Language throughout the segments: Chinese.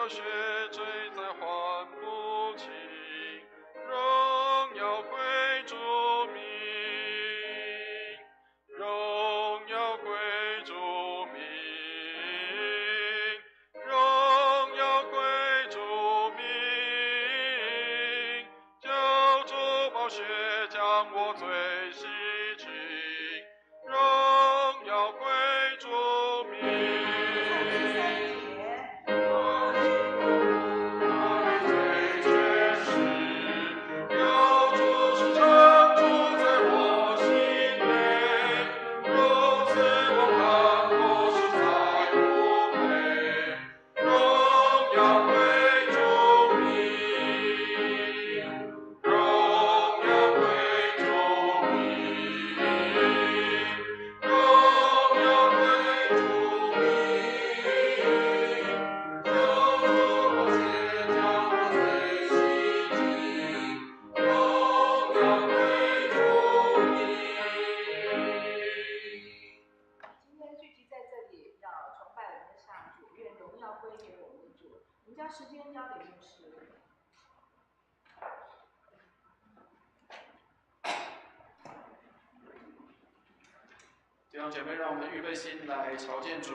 有血坠在还不起，荣耀归主名，荣耀归主名，荣耀归主名，救主宝血将我罪洗净，荣耀归主名。时间交给牧师。弟兄姐妹，让我们预备心来朝见主。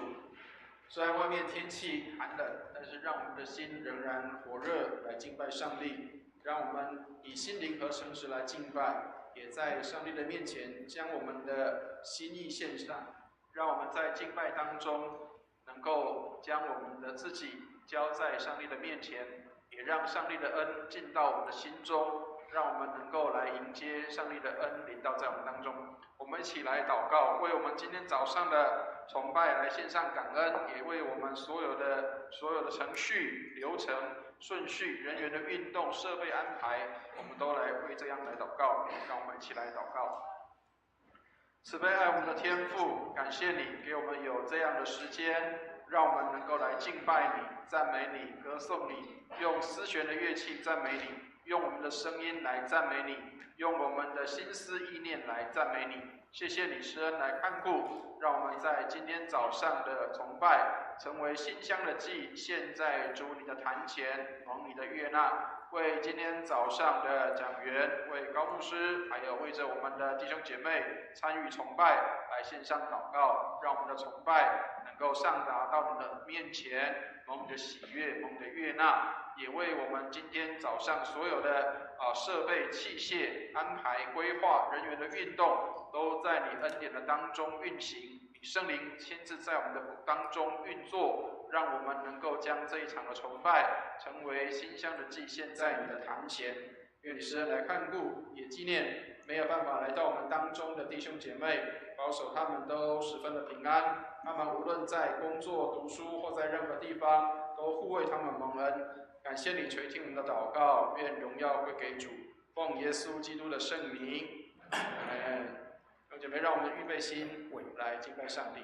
虽然外面天气寒冷，但是让我们的心仍然火热来敬拜上帝。让我们以心灵和诚实来敬拜，也在上帝的面前将我们的心意献上。让我们在敬拜当中，能够将我们的自己交在上帝的面前，也让上帝的恩进到我们的心中，让我们能够来迎接上帝的恩临到在我们当中。我们一起来祷告，为我们今天早上的崇拜来献上感恩，也为我们所有的程序、流程、顺序、人员的运动、设备安排，我们都来为这样来祷告。让我们一起来祷告。慈悲爱我们的天父，感谢你给我们有这样的时间，让我们能够来敬拜你、赞美你、歌颂你，用丝弦的乐器赞美你，用我们的声音来赞美你，用我们的心思意念来赞美你。谢谢你施恩来看顾，让我们在今天早上的崇拜成为馨香的祭，献在主你的坛前，蒙你的悦纳。为今天早上的讲员，为高牧师，还有为着我们的弟兄姐妹参与崇拜来献上祷告，让我们的崇拜能够上达到你的面前，蒙你的喜悦，蒙你的悦纳。也为我们今天早上所有的设备器械安排规划、人员的运动，都在你恩典的当中运行。你圣灵亲自在我们的当中运作，让我们能够将这一场的崇拜成为馨香的祭献在你的坛前。愿你施恩来看顾，也纪念没有办法来到我们当中的弟兄姐妹，保守他们都十分的平安。他们无论在工作、读书或在任何地方，都护卫他们蒙恩。感谢你垂听我们的祷告，愿荣耀归给主，奉耶稣基督的圣名，阿门。弟兄姐妹，让我们预备心，来敬拜上帝。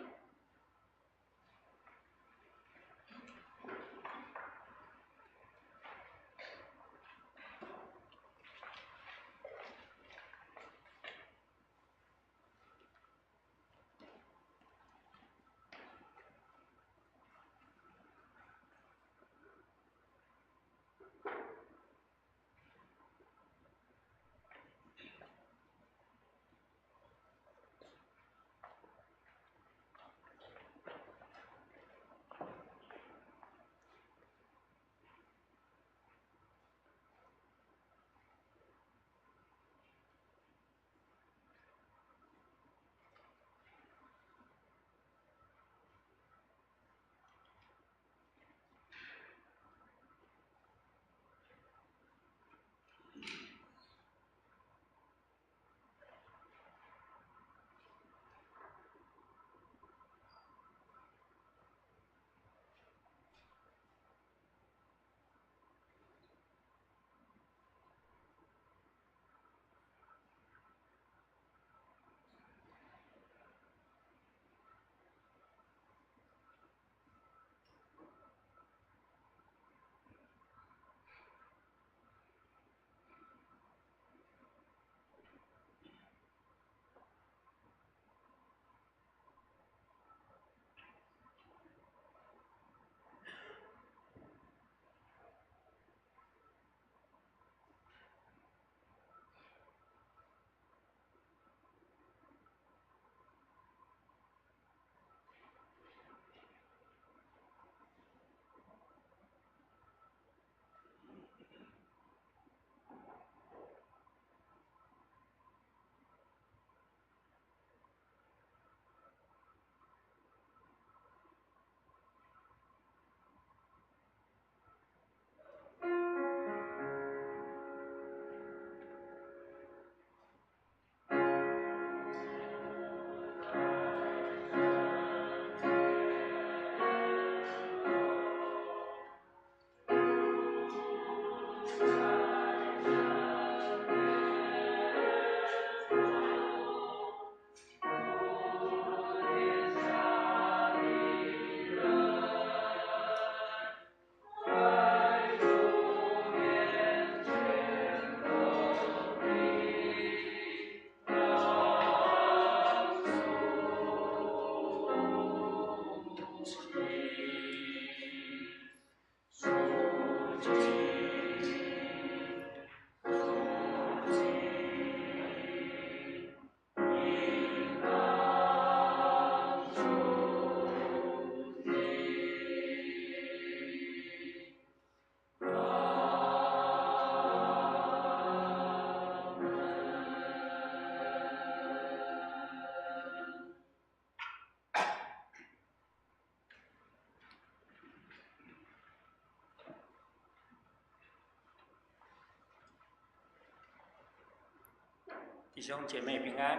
弟兄姐妹平安，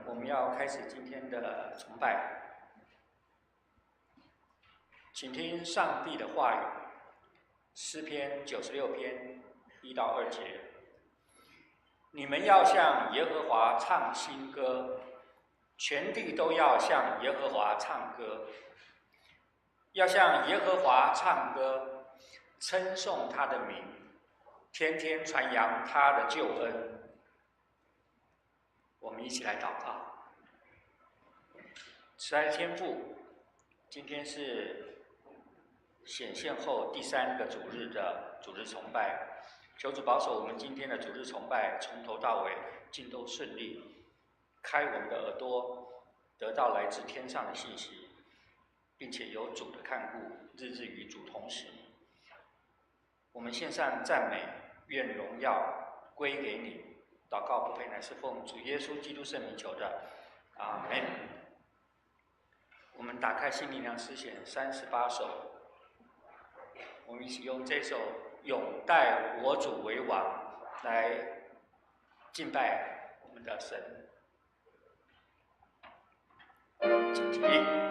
我们要开始今天的崇拜，请听上帝的话语，诗篇96篇1到2节。你们要向耶和华唱新歌，全地都要向耶和华唱歌，要向耶和华唱歌，称颂他的名，天天传扬他的救恩。我们一起来祷告。慈爱的天父，今天是显现后第3个主日的主日崇拜，求主保守我们今天的主日崇拜从头到尾尽都顺利，开我们的耳朵，得到来自天上的信息，并且有主的看顾，日日与主同行。我们献上赞美，愿荣耀归给你。祷告不配乃是奉主耶稣基督圣名求的，阿们。我们打开新灵粮诗选38首，我们一起用这首《永戴我主为王》来敬拜我们的神。请起立。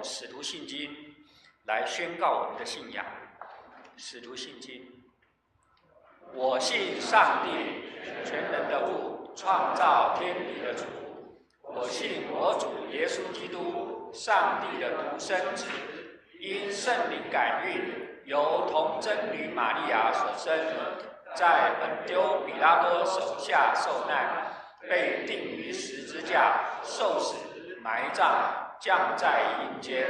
使徒信经来宣告我们的信仰。使徒信经，我信上帝，全能的父，创造天地的主。我信我主耶稣基督，上帝的独生子，因圣灵感孕，由童贞女玛利亚所生，在本丢比拉多手下受难，被钉于十字架，受死，埋葬，降在阴间。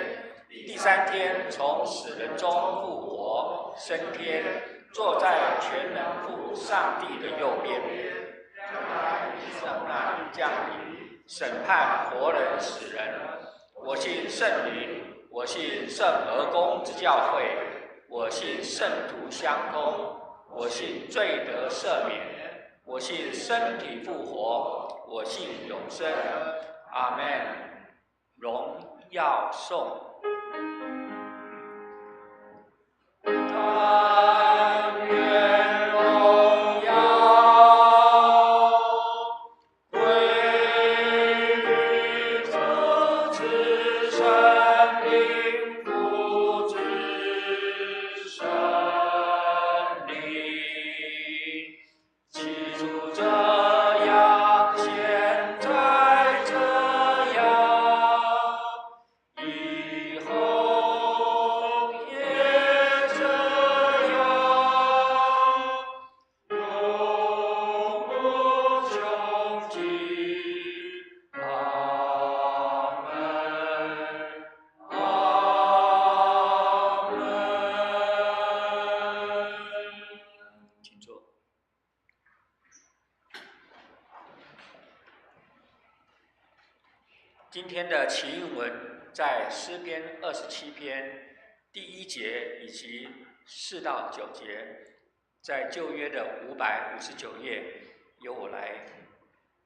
第三天从死人中复活，升天，坐在全能父上帝的右边。将来降临，审判活人死人。我信圣灵，我信圣而公之教会，我信圣徒相通，我信罪得赦免，我信身体复活，我信永生。阿们。荣耀颂。但愿荣耀归于父子圣灵，父子圣灵。起初这样，现在这样，以后也这样，永不穷尽。阿门，阿门。请坐。今天的祈应文在诗篇27篇第1节以及4到9节，在旧约的559页，由我来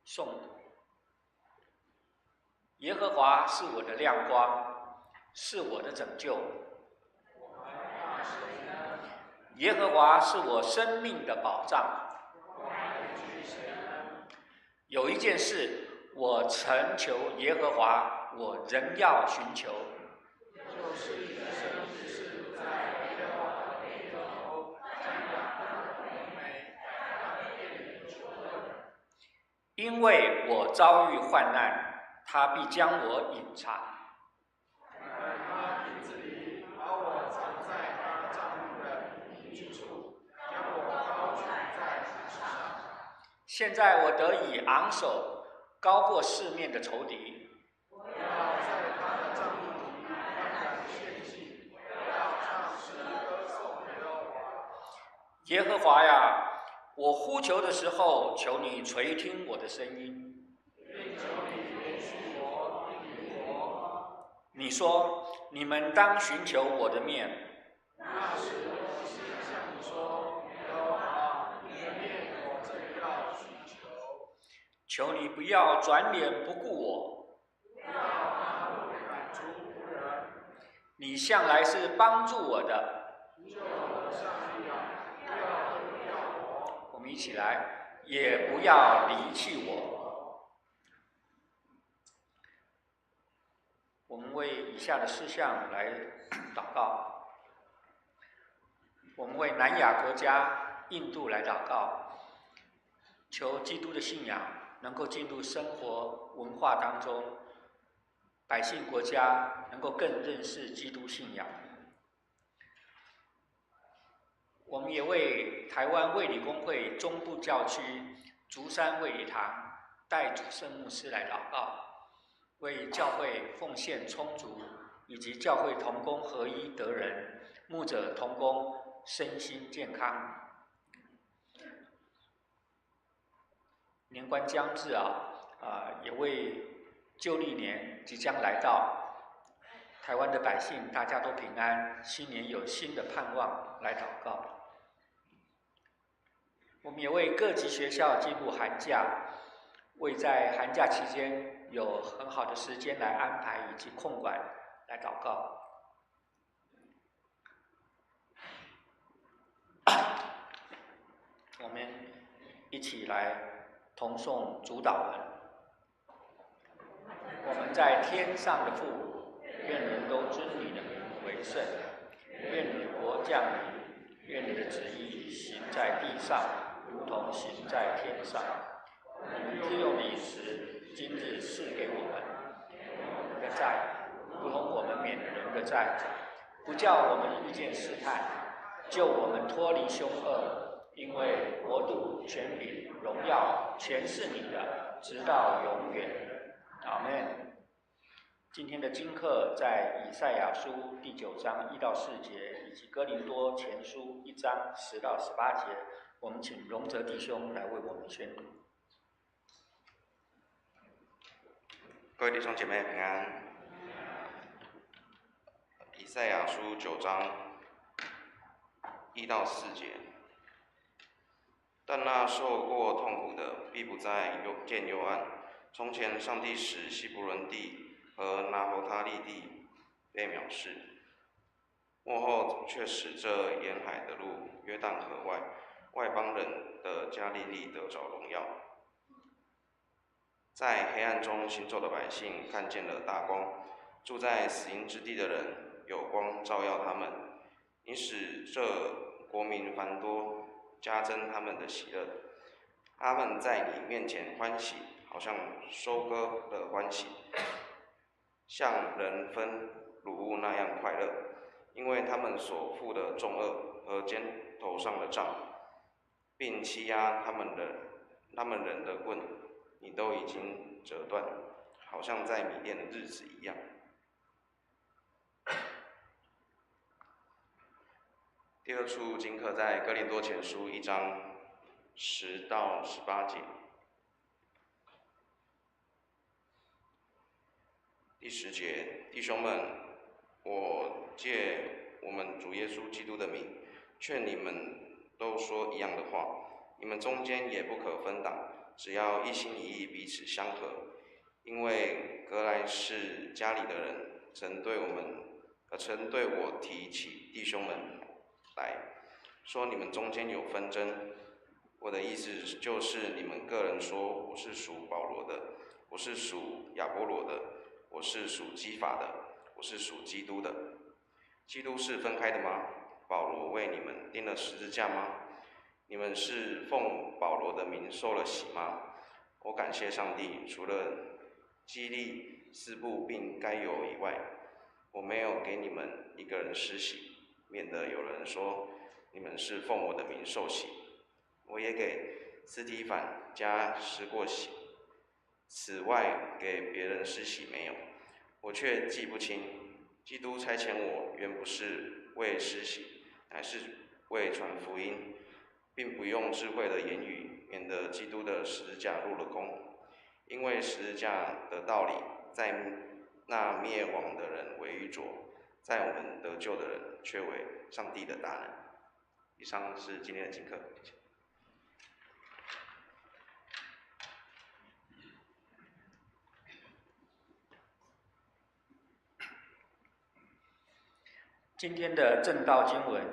诵读。耶和华是我的亮光，是我的拯救。耶和华是我生命的保障。有一件事，我曾求耶和华，我仍要寻求，就是你的生命是在耶和华的殿里头，瞻仰他的荣美，在他的殿里求问。因为我遭遇患难，他必将我隐藏。在他瓶子里把我藏在他帐幕的隐秘之处，将我高举在坛上。现在我得以昂首，高过四面的仇敌。我要在他的帐幕里欢然献祭，我要唱诗歌颂耶和华。耶和华呀，我呼求的时候，求你垂听我的声音，并求你连续我，应允我。你说，你们当寻求我的面。那时我心向你说，耶和华，你的面我正要寻求。求你不要转脸不顾我，不要发怒赶逐仆人。你向来是帮助我的。救我上帝啊，不要丢掉我。我们一起来，也不要离弃我。我们为以下的事项来祷告。我们为南亚国家印度来祷告，求基督的信仰能够进入生活文化当中，百姓国家能够更认识基督信仰。我们也为台湾卫理公会中部教区竹山卫理堂代主圣牧师来祷告，为教会奉献充足，以及教会同工合一得人，牧者同工身心健康。年关将至也为旧历年即将来到，台湾的百姓大家都平安，新年有新的盼望来祷告。我们也为各级学校进入寒假，为在寒假期间有很好的时间来安排以及控管来祷告。我们一起来同诵主祷文。我们在天上的父，愿人都尊你的名为圣，愿你的国降临，愿你的旨意行在地上，如同行在天上。我们日用的饮食，今日赐给我们，我们的债，如同我们免人的债，不叫我们遇见试探，救我们脱离凶恶。因为国度、权柄、荣耀，全是你的，直到永远。阿们。今天的经课在以赛亚书第9章1到4节，以及哥林多前书1章10到18节。我们请荣泽弟兄来为我们宣读。各位弟兄姐妹平安。以赛亚书9章1到4节。但那受过痛苦的，必不再见幽暗。从前，上帝使希伯伦地和拿弗他利地被藐视，末后却使这沿海的路、约旦河外邦人的加利利得着荣耀。在黑暗中行走的百姓看见了大光，住在死荫之地的人有光照耀他们。你使这国民繁多，加增他们的喜乐。他们在你面前欢喜，好像收割的欢喜，像人分乳物那样快乐，因为他们所负的重恶和肩头上的杖，并欺压他们人的棍，你都已经折断，好像在米甸的日子一样。第二处经课在哥林多前书1章10到18节。第10节，弟兄们，我借我们主耶稣基督的名，劝你们都说一样的话。你们中间也不可分党，只要一心一意，彼此相合。因为格莱士家里的人曾对我提起弟兄们来说，你们中间有纷争。我的意思就是你们个人说，我是属保罗的，我是属亚波罗的，我是属基法的，我是属基督的。基督是分开的吗？保罗为你们钉了十字架吗？你们是奉保罗的名受了洗吗？我感谢上帝，除了基利、斯布并该有以外，我没有给你们一个人施洗，免得有人说你们是奉我的名受洗。我也给斯提反家施过洗，此外给别人施洗没有。我却记不清，基督差遣我，原不是为施洗，乃是为传福音，并不用智慧的言语，免得基督的十字架入了功。因为十字架的道理，在那灭亡的人为愚拙，在我们得救的人却为上帝的大能。以上是今天的经课。今天的正道经文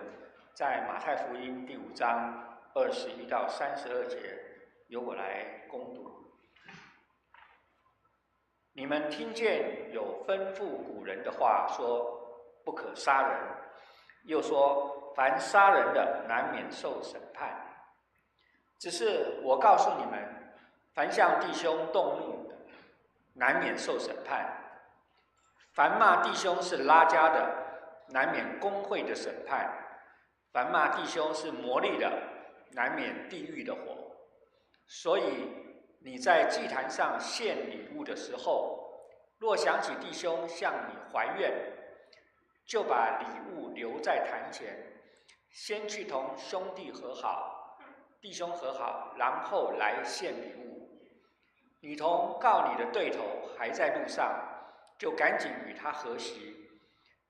在马太福音第5章21到32节，由我来攻读。你们听见有吩咐古人的话说，不可杀人，又说凡杀人的难免受审判。只是我告诉你们，凡向弟兄动怒的，难免受审判；凡骂弟兄是拉加的，难免公会的审判；凡骂弟兄是魔力的，难免地狱的火。所以你在祭坛上献礼物的时候，若想起弟兄向你还愿，就把礼物留在坛前，先去同兄弟和好，弟兄和好，然后来献礼物。你同告你的对头还在路上，就赶紧与他和席，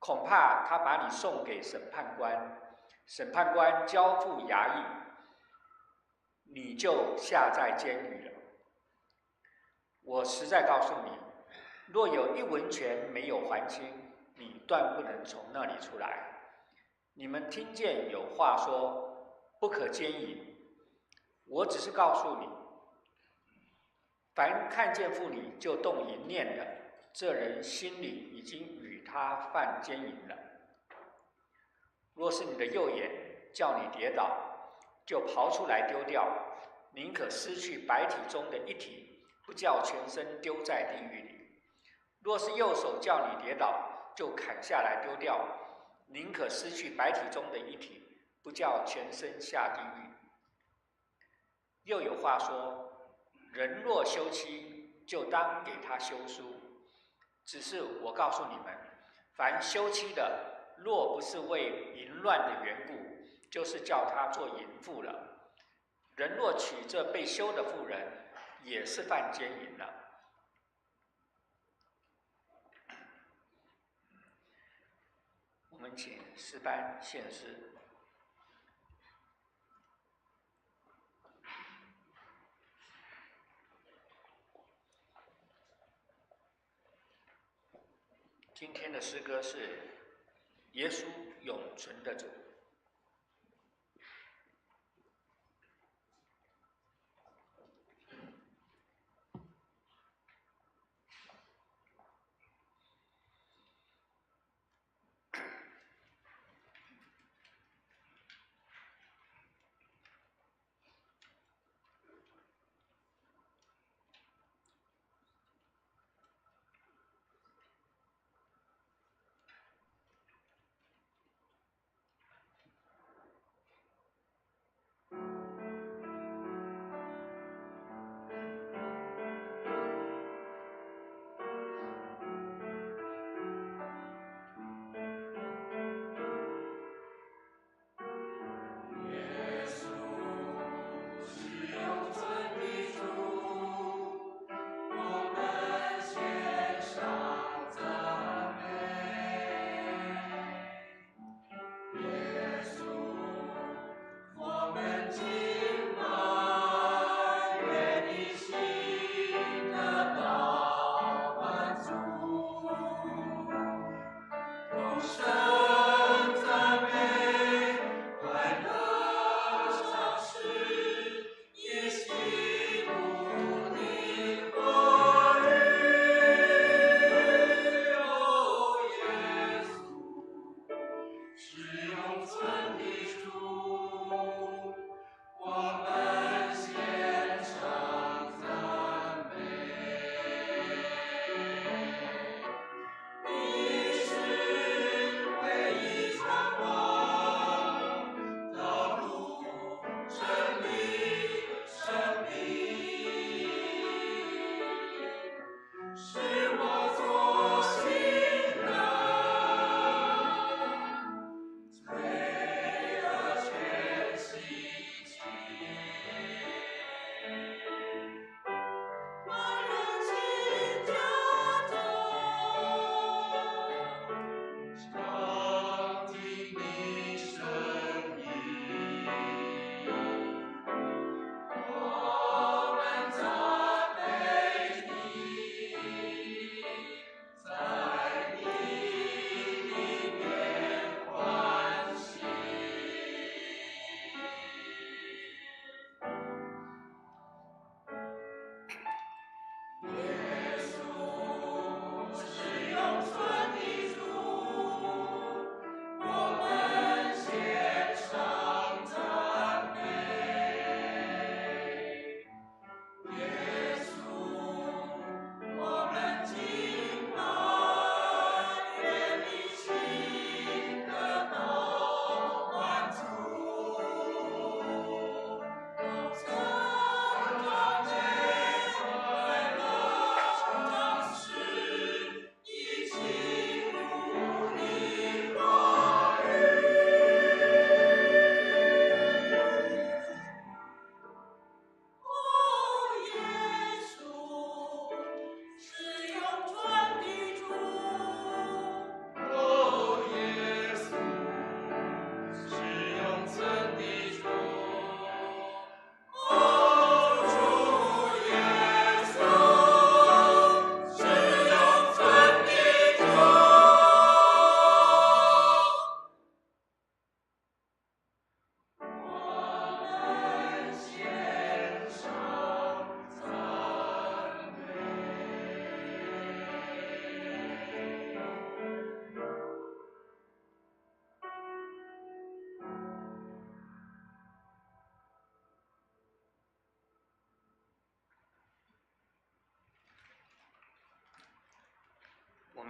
恐怕他把你送给审判官，审判官交付衙役，你就下在监狱了。我实在告诉你，若有1文钱没有还清，你断不能从那里出来。你们听见有话说，不可奸淫。我只是告诉你，凡看见妇女就动淫念的，这人心里已经与他犯奸淫了。若是你的右眼叫你跌倒，就刨出来丢掉，宁可失去百体中的一体，不叫全身丢在地狱里。若是右手叫你跌倒，就砍下来丢掉，宁可失去百体中的一体，不叫全身下地狱。又有话说，人若休妻，就当给他休书。只是我告诉你们，凡休妻的，若不是为淫乱的缘故，就是叫他做淫妇了。人若娶这被休的妇人，也是犯奸淫了。我们请诗班献诗。今天的诗歌是《耶稣永存的主》。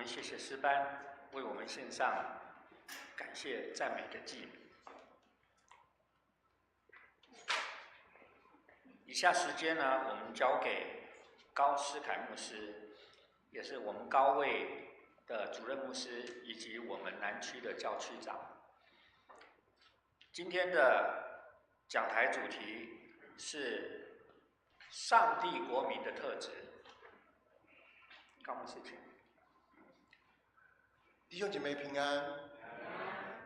们谢谢诗班为我们献上感谢赞美的祭。以下时间呢，我们交给高思凯牧师，也是我们高位的主任牧师，以及我们南区的教区长。今天的讲台主题是上帝国民的特质。高牧师，请。弟兄姐妹平安，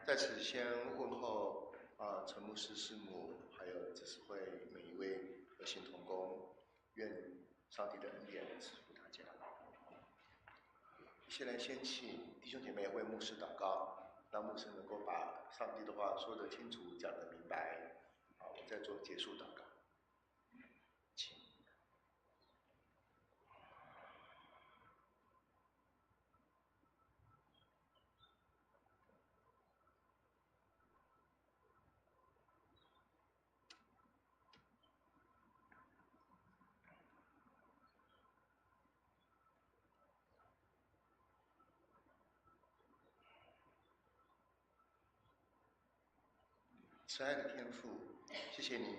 在此先问候陈牧师师母，还有执事会每一位核心同工，愿上帝的恩典赐福大家。现在先请弟兄姐妹为牧师祷告，让牧师能够把上帝的话说得清楚，讲得明白。好，我再做结束祷告。请。慈爱的天父，谢谢你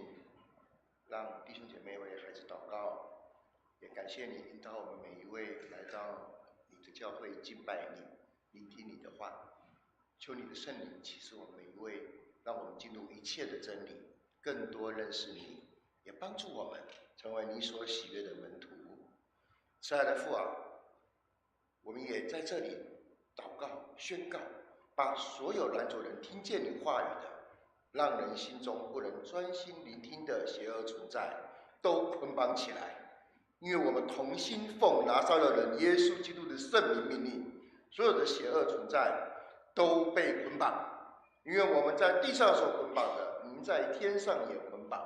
让弟兄姐妹为孩子祷告，也感谢你引导我们每一位来到你的教会敬拜你，聆听你的话。求你的圣灵启示我们每一位，让我们进入一切的真理，更多认识你，也帮助我们成为你所喜悦的门徒。慈爱的父啊，我们也在这里祷告宣告，把所有拦阻人听见你话语的，让人心中不能专心聆听的邪恶存在，都捆绑起来，因为我们同心奉拿撒勒人耶稣基督的圣名命令，所有的邪恶存在都被捆绑，因为我们在地上所捆绑的，您在天上也捆绑；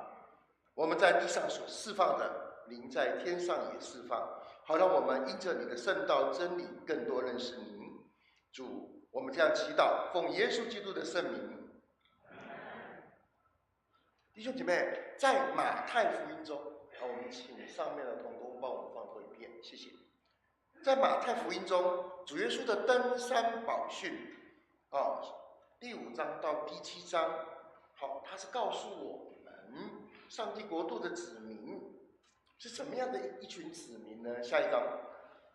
我们在地上所释放的，您在天上也释放。好让我们因着你的圣道真理，更多认识您。主，我们这样祈祷，奉耶稣基督的圣名。弟兄姐妹，在马太福音中，好，我们请上面的同工帮我们放多一遍，谢谢。在马太福音中，主耶稣的登山宝训，第5章到第7章，好，他是告诉我们，上帝国度的子民是什么样的一群子民呢？下一章，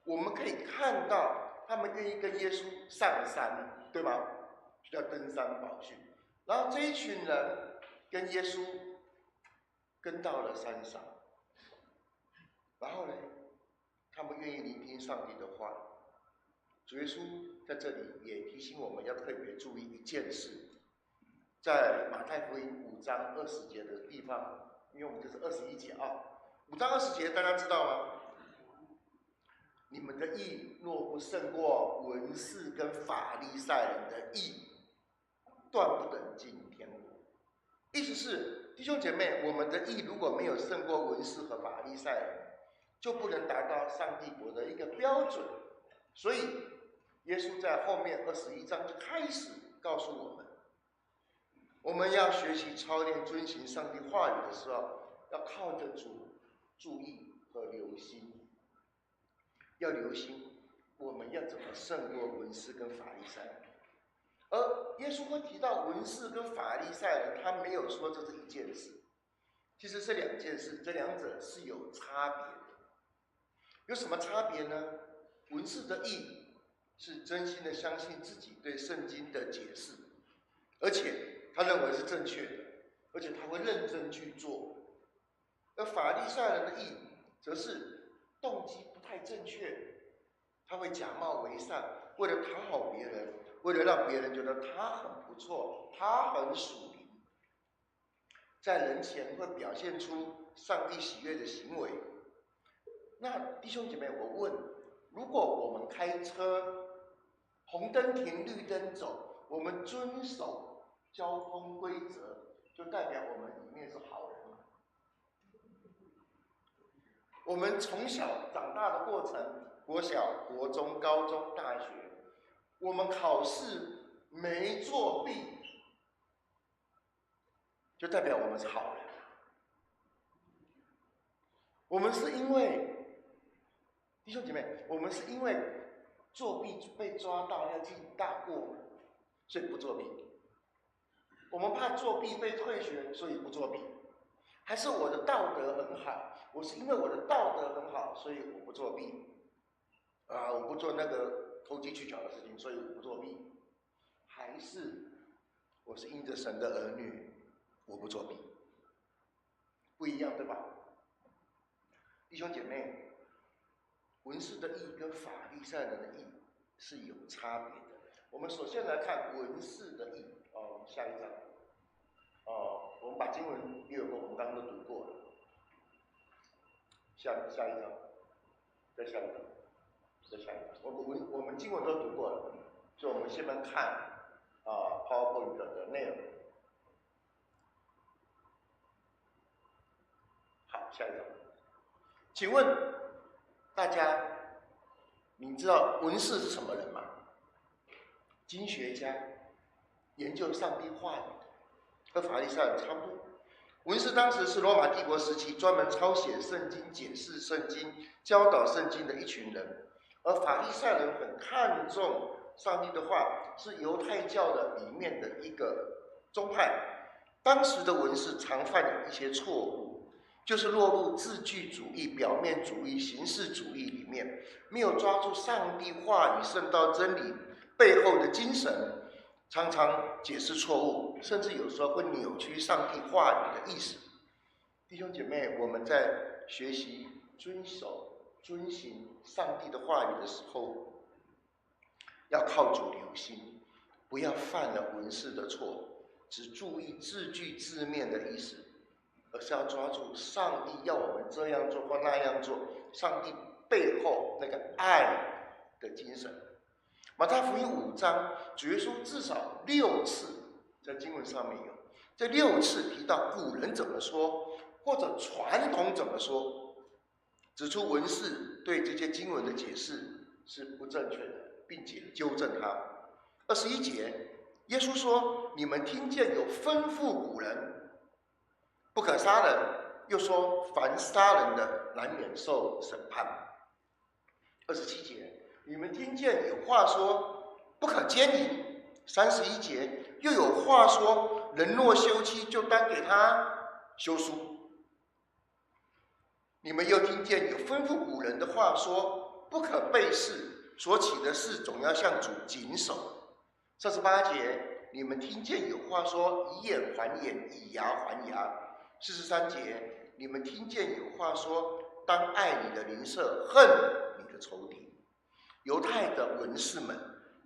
我们可以看到他们愿意跟耶稣上山，对吗？就叫登山宝训。然后这一群人跟耶稣跟到了山上，然后呢，他们愿意聆听上帝的话。主耶稣在这里也提醒我们要特别注意一件事，在马太福音5章20节的地方，因为我们这是21节啊，5章20节大家知道吗？你们的义若不胜过文士跟法利赛人的义，断不能进天国。意思是，弟兄姐妹，我们的义如果没有胜过文士和法利赛人，就不能达到上帝国的一个标准。所以，耶稣在后面21章就开始告诉我们，我们要学习操练遵行上帝话语的时候，要靠着主注意和留心。要留心，我们要怎么胜过文士跟法利赛人？而耶稣会提到文士跟法利赛人，他没有说这是一件事，其实是2件事，这两者是有差别的。有什么差别呢？文士的义是真心的相信自己对圣经的解释，而且他认为是正确的，而且他会认真去做。而法利赛人的义则是动机不太正确，他会假冒为善，为了讨好别人，为了让别人觉得他很不错，他很属灵，在人前会表现出上帝喜悦的行为。那弟兄姐妹，我问，如果我们开车，红灯停，绿灯走，我们遵守交通规则，就代表我们里面是好人吗？我们从小长大的过程，国小、国中、高中、大学，我们考试没作弊，就代表我们是好人。我们是因为弟兄姐妹，我们是因为作弊被抓到要记大过，所以不作弊。我们怕作弊被退学，所以不作弊。还是我的道德很好，我是因为我的道德很好，所以我不作弊。我不做那个投机取巧的事情，所以我不作弊。还是我是因着神的儿女，我不作弊。不一样，对吧？弟兄姐妹，文士的义跟法利赛人的义是有差别的。我们首先来看文士的义。下一章。我们把经文略过，我们刚刚都读过了。下一章，再下一章，再下一章。我们经文都读过了，所以我们先来看PowerPoint 的内容。好，下一章。请问大家，你知道文士是什么人吗？经学家，研究上帝话语的，和法利赛人差不多。文士当时是罗马帝国时期专门抄写圣经、解释圣经、教导圣经的一群人，而法利赛人很看重上帝的话，是犹太教的里面的一个宗派。当时的文士常犯一些错误，就是落入字句主义、表面主义、形式主义里面，没有抓住上帝话语、圣道真理背后的精神，常常解释错误，甚至有时候会扭曲上帝话语的意思。弟兄姐妹，我们在学习、遵行上帝的话语的时候，要靠主留心，不要犯了文士的错，只注意字句字面的意思，而是要抓住上帝要我们这样做或那样做，上帝背后那个爱的精神。马太福音5章，主耶稣至少6次在经文上面有，这6次提到古人怎么说，或者传统怎么说，指出文士对这些经文的解释是不正确的，并且纠正他。21节，耶稣说：“你们听见有吩咐古人不可杀人，又说凡杀人的难免受审判。”27节。你们听见有话说不可奸淫，31节又有话说人若休妻就当给他休书。你们又听见有吩咐古人的话说不可背誓，所起的事总要向主谨守。38节你们听见有话说以眼还眼，以牙还牙。43节你们听见有话说当爱你的邻舍，恨你的仇敌。犹太的文士们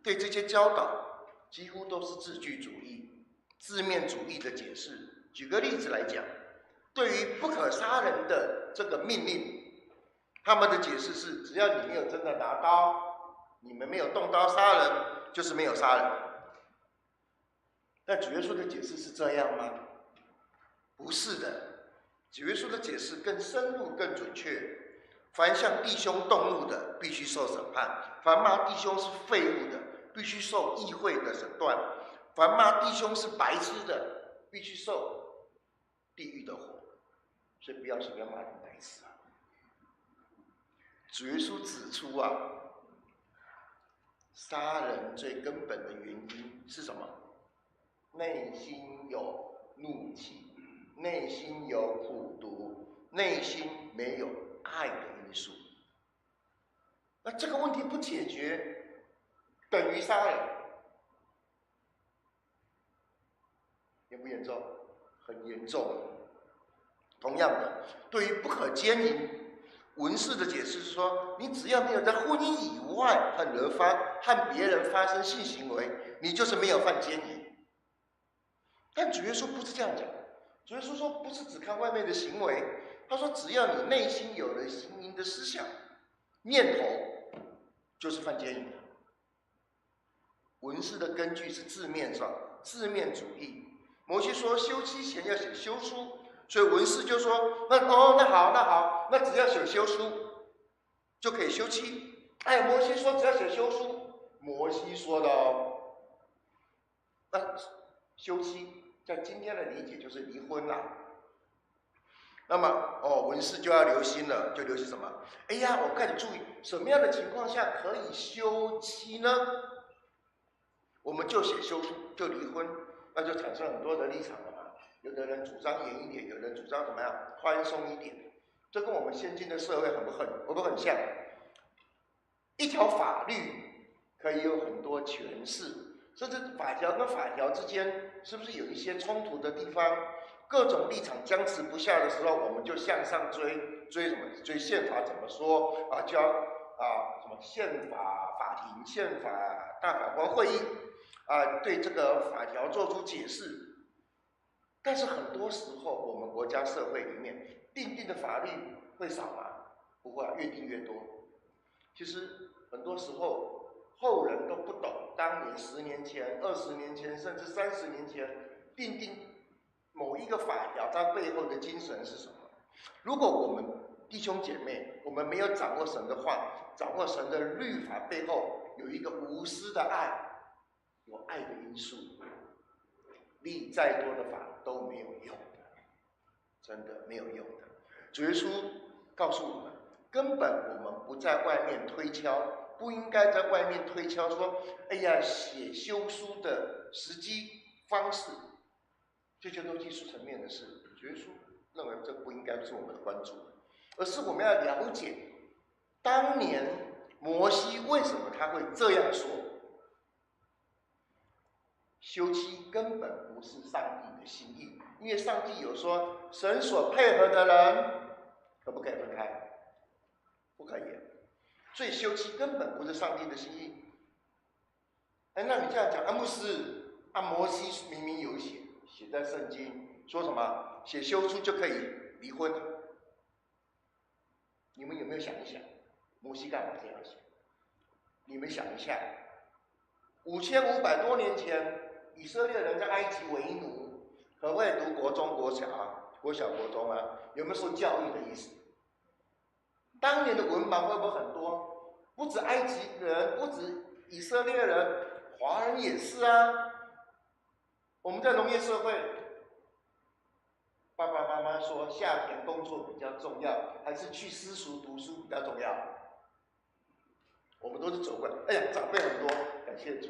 对这些教导几乎都是字句主义、字面主义的解释。举个例子来讲，对于不可杀人的这个命令，他们的解释是：只要你没有真的拿刀，你们没有动刀杀人，就是没有杀人。但主耶稣的解释是这样吗？不是的，主耶稣的解释更深入、更准确。凡向弟兄动怒的，必须受审判；凡骂弟兄是废物的，必须受议会的审断；凡骂弟兄是白痴的，必须受地狱的火。所以不要随便骂人白痴啊！主耶稣指出杀人最根本的原因是什么？内心有怒气，内心有苦毒，内心没有爱的因素。那这个问题不解决，等于杀人，严不严重？很严重。同样的，对于不可奸淫，文士的解释是说，你只要没有在婚姻以外和别人发生性行为，你就是没有犯奸淫。但主耶稣不是这样讲，主耶稣说不是只看外面的行为，他说只要你内心有了行淫的思想、念头，就是犯奸淫的。文士的根据是字面上，字面主义。摩西说休妻前要写休书，所以文士就说那好，那只要写休书就可以休妻。摩西说只要写休书，摩西说的哦。那休妻在今天的理解就是离婚啦。那么文士就要留心了，就留心什么？哎呀，我开始注意什么样的情况下可以休妻呢？我们就写休书，就离婚，那就产生很多的立场了嘛。有的人主张严一点，有的人主张怎么样宽松一点。这跟我们现今的社会会不会很像？一条法律可以有很多诠释，甚至法条跟法条之间是不是有一些冲突的地方？各种立场僵持不下的时候，我们就向上追什么？追宪法怎么说啊？就要什么宪法法庭、宪法大法官会议对这个法条做出解释。但是很多时候，我们国家社会里面定的法律会少吗？不会，越定越多。其实很多时候后人都不懂，当年10年前、20年前，甚至30年前定某一个法条，它背后的精神是什么？如果我们弟兄姐妹，我们没有掌握神的话，掌握神的律法背后有一个无私的爱，有爱的因素，立再多的法都没有用的，真的没有用的。主耶稣告诉我们，根本我们不在外面推敲，不应该在外面推敲说，哎呀，写休书的时机方式，这些都技术层面的事。主耶稣认为这不应该是我们的关注，而是我们要了解当年摩西为什么他会这样说。休妻根本不是上帝的心意，因为上帝有说，神所配合的人可不可以分开？不可以。所以休妻根本不是上帝的心意。那你这样讲，牧师，摩西明明有写在圣经，说什么写休书就可以离婚？你们有没有想一想，摩西干嘛这样写？你们想一下，5500多年前。以色列人在埃及为奴，可不可以读国中、国小、国中啊？有没有受教育的意思？当年的文盲会不会很多？不止埃及人，不止以色列人，华人也是啊。我们在农业社会，爸爸妈妈说下田工作比较重要，还是去私塾读书比较重要？我们都是走过来，哎呀，长辈很多，感谢主，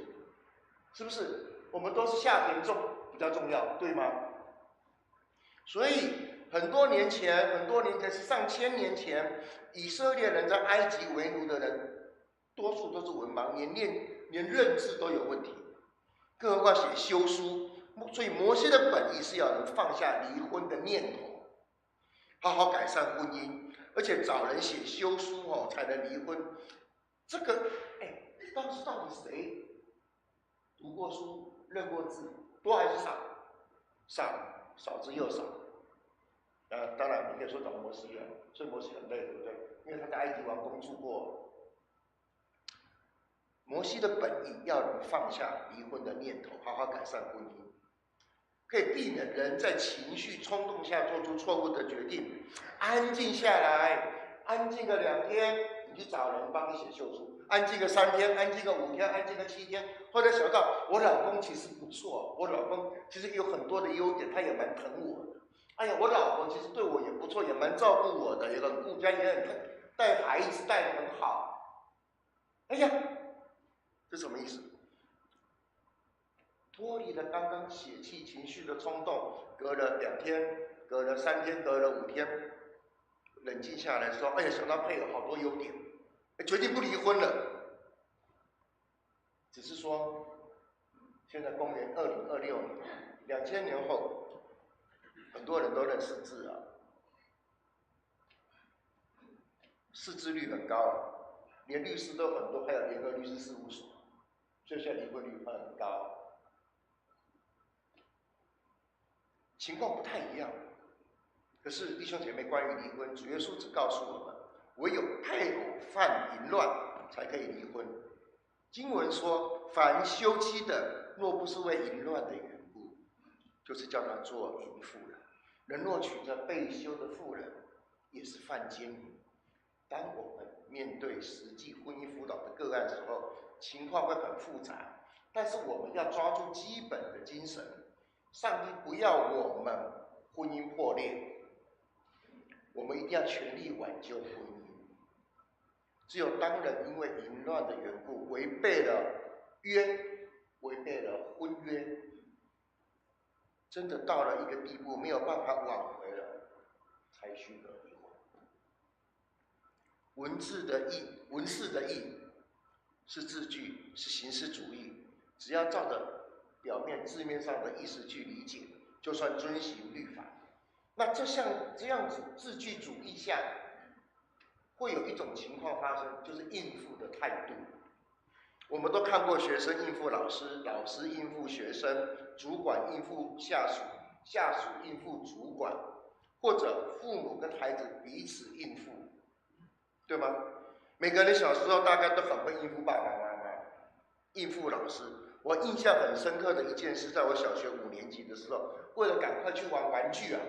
是不是？我们都是下田种比较重要，对吗？所以很多年前是上千年前，以色列人在埃及为奴的人，多数都是文盲，连认字都有问题，更何况写休书。所以摩西的本意是要人放下离婚的念头，好好改善婚姻，而且找人写休书才能离婚。这个到底谁读过书？认过字多还是少？少之又少。当然你可以说找摩西啊，所以摩西很累，对不对？因为他在埃及王宫住过。摩西的本意要人放下离婚的念头，好好改善婚姻，可以避免人在情绪冲动下做出错误的决定。安静下来，安静个2天，你去找人帮你写休书。安静个3天，安静个5天，安静个7天，后来想到我老公其实不错，我老公其实有很多的优点，他也蛮疼我的。哎呀，我老婆其实对我也不错，也蛮照顾我的，也很顾家，也很带孩子带得很好。哎呀，这什么意思？脱离了刚刚血气情绪的冲动，隔了2天，隔了3天，隔了5天，冷静下来说，哎呀，想到配偶好多优点。决定不离婚了，只是说，现在公元2026年，2000年后，很多人都认识字啊，识字率很高，连律师都很多，还有联合律师事务所，所以现在离婚率很高，情况不太一样。可是弟兄姐妹，关于离婚，主耶稣只告诉我们，唯有配偶犯淫乱才可以离婚。经文说，凡休妻的，若不是为淫乱的缘故，就是叫他做淫妇了。人若娶着被休的妇人，也是犯奸淫。当我们面对实际婚姻辅导的个案的时候，情况会很复杂，但是我们要抓住基本的精神。上帝不要我们婚姻破裂，我们一定要全力挽救婚姻。只有当人因为淫乱的缘故违背了约，违背了婚约，真的到了一个地步没有办法挽回了，才需得离婚。文字的义，文字的义是字句，是形式主义，只要照着表面字面上的意思去理解，就算遵行律法。那这样子字句主义下，会有一种情况发生，就是应付的态度。我们都看过学生应付老师，老师应付学生，主管应付下属，下属应付主管，或者父母跟孩子彼此应付，对吗？每个人小时候大概都很会应付爸爸妈妈，应付老师。我印象很深刻的一件事，在我小学5年级的时候，为了赶快去玩玩具啊，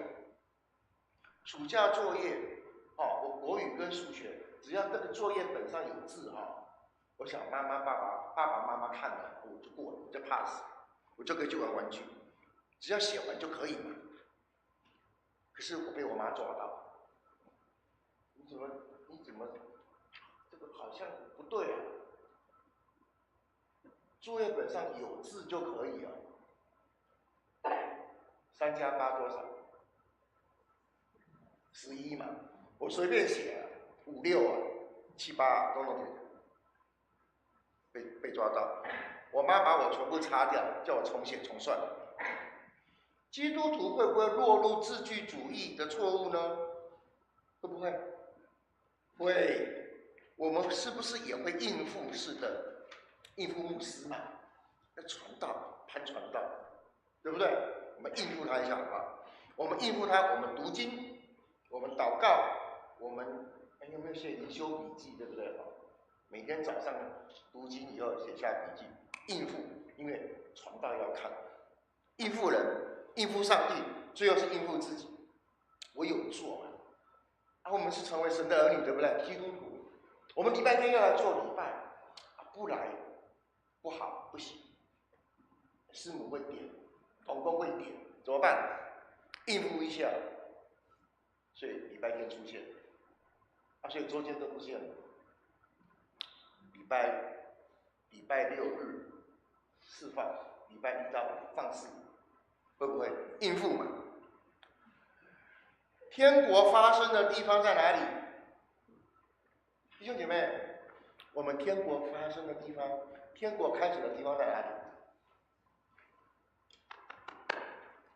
暑假作业，我国语跟数学，只要这个作业本上有字我想爸爸妈妈看了，我就过了，我就 pass， 我就可以去玩玩具，只要写完就可以嘛。可是我被我妈抓到，你怎么，这个好像不对啊。作业本上有字就可以3加8多少？11嘛，我随便写5、6、7、8都能被抓到。我妈把我全部擦掉，叫我重写重算。基督徒会不会落入字句主义的错误呢？会不会？会。我们是不是也会应付式的应付牧师嘛？要传道，攀传道，对不对？我们应付他一下好不好？我们应付他，我们读经，我们祷告，我们有没有写灵修笔记，对不对？每天早上读经以后写下笔记，应付，因为传道要看，应付人，应付上帝，最后是应付自己。我有做嘛？我们是成为神的儿女，对不对？基督徒，我们礼拜天要来做礼拜，不来不好，不行。师母会点，同工会点，怎么办？应付一下，所以礼拜天出现，所以周间都不见了。礼拜6日释放，礼拜1到5放肆，会不会应付嘛？天国发生的地方在哪里？弟兄姐妹，我们天国发生的地方，天国开始的地方在哪里？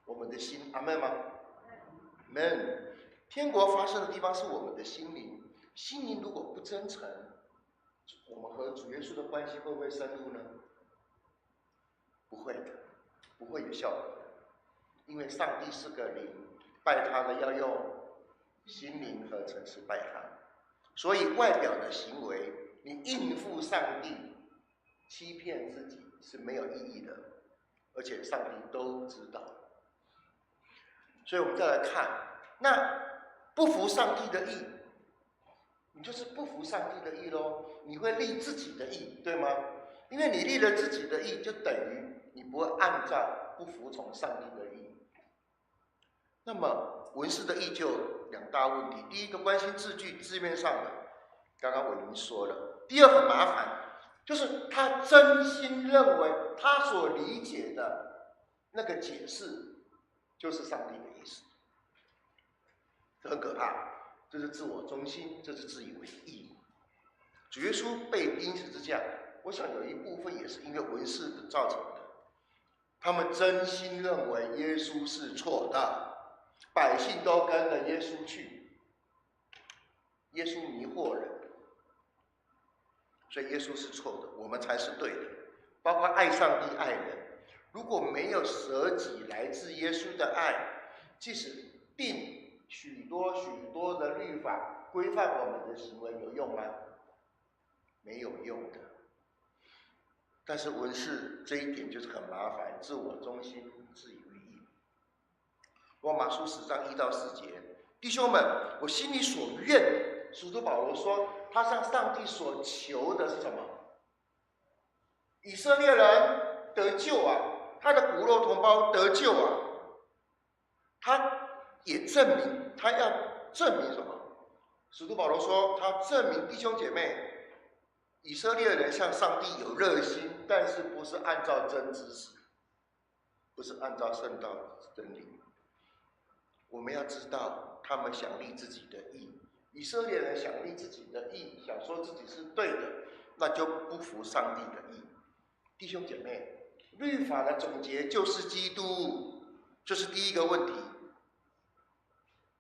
我们的心，阿们吗？阿们。天国发生的地方是我们的心灵，心灵如果不真诚，我们和主耶稣的关系会不会深入呢？不会的，不会有效果的，因为上帝是个灵，拜他的要用心灵和诚实拜他，所以外表的行为，你应付上帝，欺骗自己是没有意义的，而且上帝都知道。所以我们再来看，那不服上帝的义，你就是不服上帝的义咯，你会立自己的义，对吗？因为你立了自己的义，就等于你不会按照不服从上帝的义。那么文士的义就有2大问题：第一个，关心字句字面上的，刚刚我已经说了；第二，很麻烦，就是他真心认为他所理解的那个解释就是上帝的意思，这很可怕，这是自我中心，这是自以为义。主耶稣被钉十字架，我想有一部分也是因为文士造成的，他们真心认为耶稣是错的，百姓都跟着耶稣去，耶稣迷惑人，所以耶稣是错的，我们才是对的，包括爱上帝爱人。如果没有舍己来自耶稣的爱，即使定许多的律法规范我们的行为，有用吗？没有用的。但是文士这一点就是很麻烦，自我中心，自以为义。罗马书10章1到4节，弟兄们，我心里所愿，使徒保罗说，他向上帝所求的是什么？以色列人得救啊！他的骨肉同胞得救啊！他也证明他要证明什么？使徒保罗说，他证明弟兄姐妹，以色列人向上帝有热心，但是不是按照真知识，不是按照圣道真理。我们要知道，他们想立自己的义，以色列人想立自己的义，想说自己是对的，那就不服上帝的义。弟兄姐妹，律法的总结就是基督，这是第一个问题。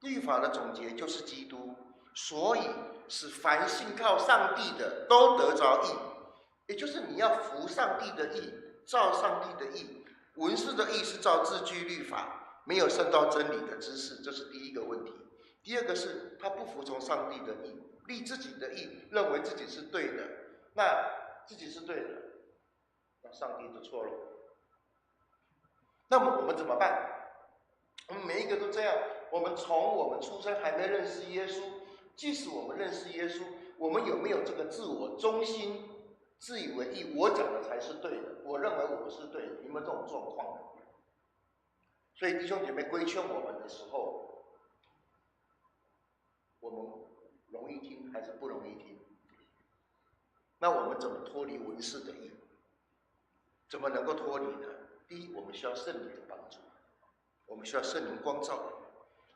律法的总结就是基督，所以使凡信靠上帝的都得着义，也就是你要服上帝的义，照上帝的义。文士的义是照字句律法，没有圣道真理的知识，这是第一个问题。第二个是他不服从上帝的义，立自己的义，认为自己是对的，那自己是对的，那上帝就错了。那么我们怎么办？我们每一个都这样。我们从我们出生还没认识耶稣，即使我们认识耶稣，我们有没有这个自我中心、自以为义？我讲的才是对的，我认为我是对的，有没有这种状况？所以弟兄姐妹规劝我们的时候，我们容易听还是不容易听？那我们怎么脱离文士的义？怎么能够脱离呢？第一，我们需要圣灵的帮助，我们需要圣灵光照。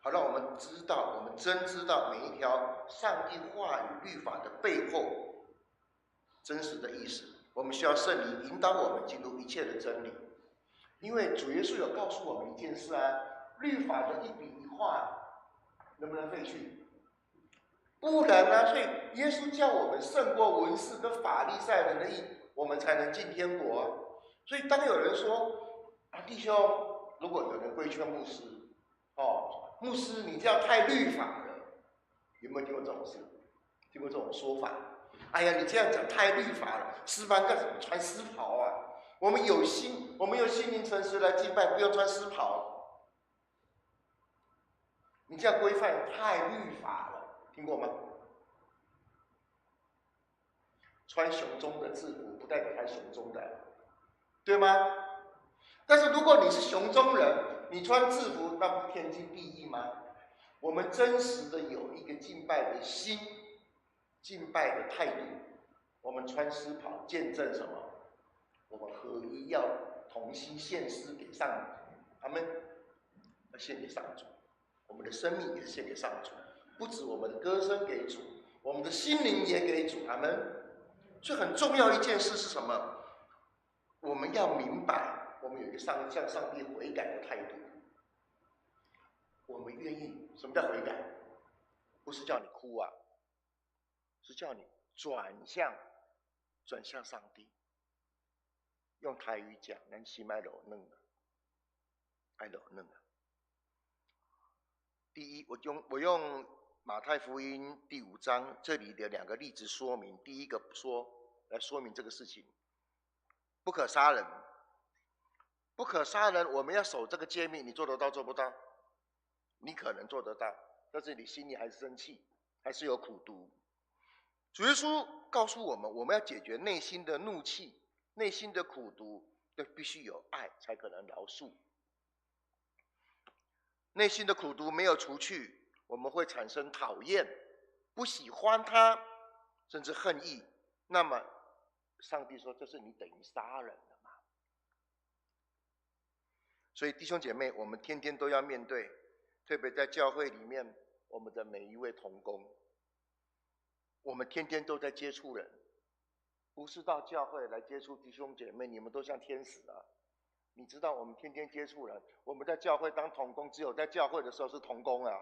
好，让我们知道，我们真知道每一条上帝话语律法的背后真实的意思。我们需要圣灵引导我们进入一切的真理，因为主耶稣有告诉我们一件事啊，律法的一笔一画能不能废去？不能啊！所以耶稣叫我们胜过文士跟法利赛人的义，我们才能进天国啊。所以当有人说啊，弟兄，如果有人规劝牧师，牧师你这样太律法了，有没有听过这种事？听过这种说法？哎呀，你这样讲太律法了，诗班干什么穿丝袍啊？我们有心灵诚实来敬拜，不用穿丝袍。你这样规范太律法了，听过吗？穿雄中的制服不代表太雄中的，对吗？但是如果你是雄中人，你穿制服，那不天经地义吗？我们真实的有一个敬拜的心，敬拜的态度。我们穿丝袍见证什么？我们合一，要同心献诗给上主。阿们，要献给上主。我们的生命也是献给上主，不止我们的歌声给主，我们的心灵也给主。阿们。所以很重要一件事是什么？我们要明白，我们有一个向上帝悔改的态度。我们愿意，什么叫悔改？不是叫你哭啊，是叫你转向上帝。用台语讲，咱心爱柔嫩啊，爱柔嫩啊。第一，我用马太福音第5章这里的2个例子说明。第一个来说明这个事情，不可杀人。不可杀人，我们要守这个诫命，你做得到做不到？你可能做得到，但是你心里还是生气，还是有苦毒。主耶稣告诉我们，我们要解决内心的怒气、内心的苦毒，就必须有爱才可能饶恕。内心的苦毒没有除去，我们会产生讨厌、不喜欢他，甚至恨意。那么上帝说，这是你等于杀人了嘛？所以弟兄姐妹，我们天天都要面对，特别在教会里面，我们的每一位同工，我们天天都在接触人，不是到教会来接触弟兄姐妹，你们都像天使啊！你知道我们天天接触人，我们在教会当同工，只有在教会的时候是同工啊，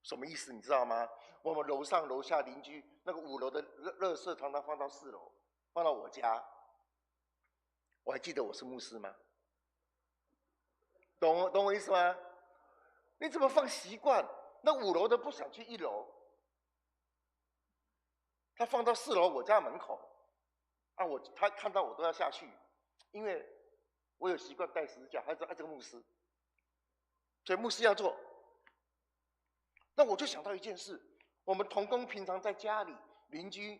什么意思你知道吗？我们楼上楼下邻居那个5楼的垃圾常常放到4楼，放到我家。我还记得我是牧师吗？懂我意思吗？你怎么放习惯？那5楼的不想去1楼，他放到4楼我家门口，他看到我都要下去，因为我有习惯带十字架，还是这个牧师，所以牧师要做。那我就想到一件事，我们同工平常在家里，邻居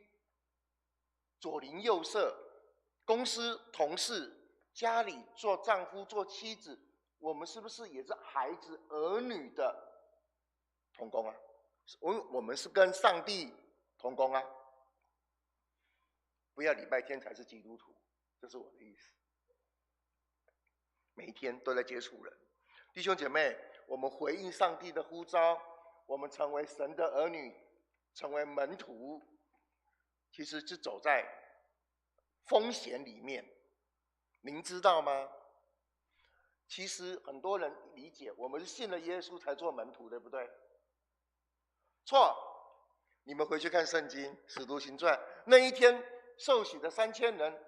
左邻右舍，公司同事，家里做丈夫做妻子，我们是不是也是孩子儿女的同工啊？我们是跟上帝同工啊，不要礼拜天才是基督徒，这是我的意思。每一天都在接触人，弟兄姐妹，我们回应上帝的呼召，我们成为神的儿女，成为门徒，其实是走在风险里面，您知道吗？其实很多人理解我们是信了耶稣才做门徒，对不对？错，你们回去看圣经《使徒行传》，那一天受洗的3000人，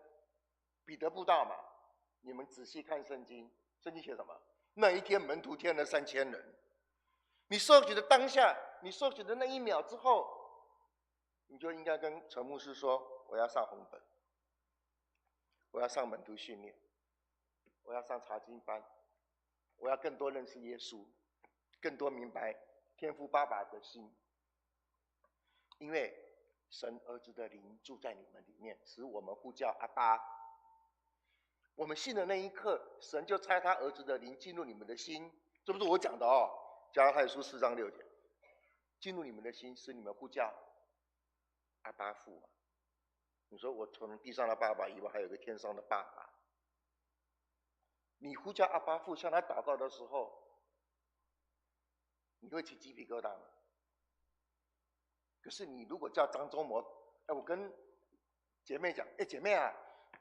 彼得布道嘛。你们仔细看圣经，圣经写什么？那一天门徒添了3000人。你受洗的当下，你受洗的那1秒之后，你就应该跟陈牧师说：我要上红本，我要上门徒训练，我要上查经班，我要更多认识耶稣，更多明白天父爸爸的心。因为神儿子的灵住在你们里面，使我们呼叫阿爸。我们信的那一刻，神就差他儿子的灵进入你们的心，这不是我讲的哦，加拉太书4章6节，进入你们的心，使你们呼叫阿爸父。你说我从地上的爸爸以外，还有个天上的爸爸。你呼叫阿爸父，向他祷告的时候，你会起鸡皮疙瘩吗？可是你如果叫张忠谋，我跟姐妹讲，姐妹啊，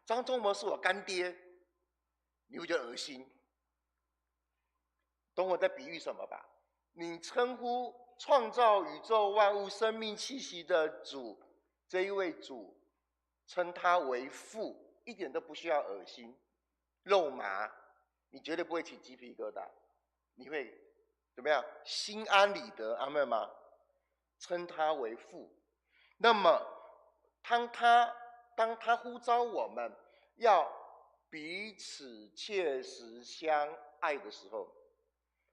张忠谋是我干爹，你会觉得恶心。懂我在比喻什么吧？你称呼创造宇宙万物生命气息的主，这一位主，称他为父，一点都不需要恶心、肉麻，你绝对不会起鸡皮疙瘩，你会怎么样？心安理得，阿们吗？称他为父。那么当他呼召我们要彼此切实相爱的时候，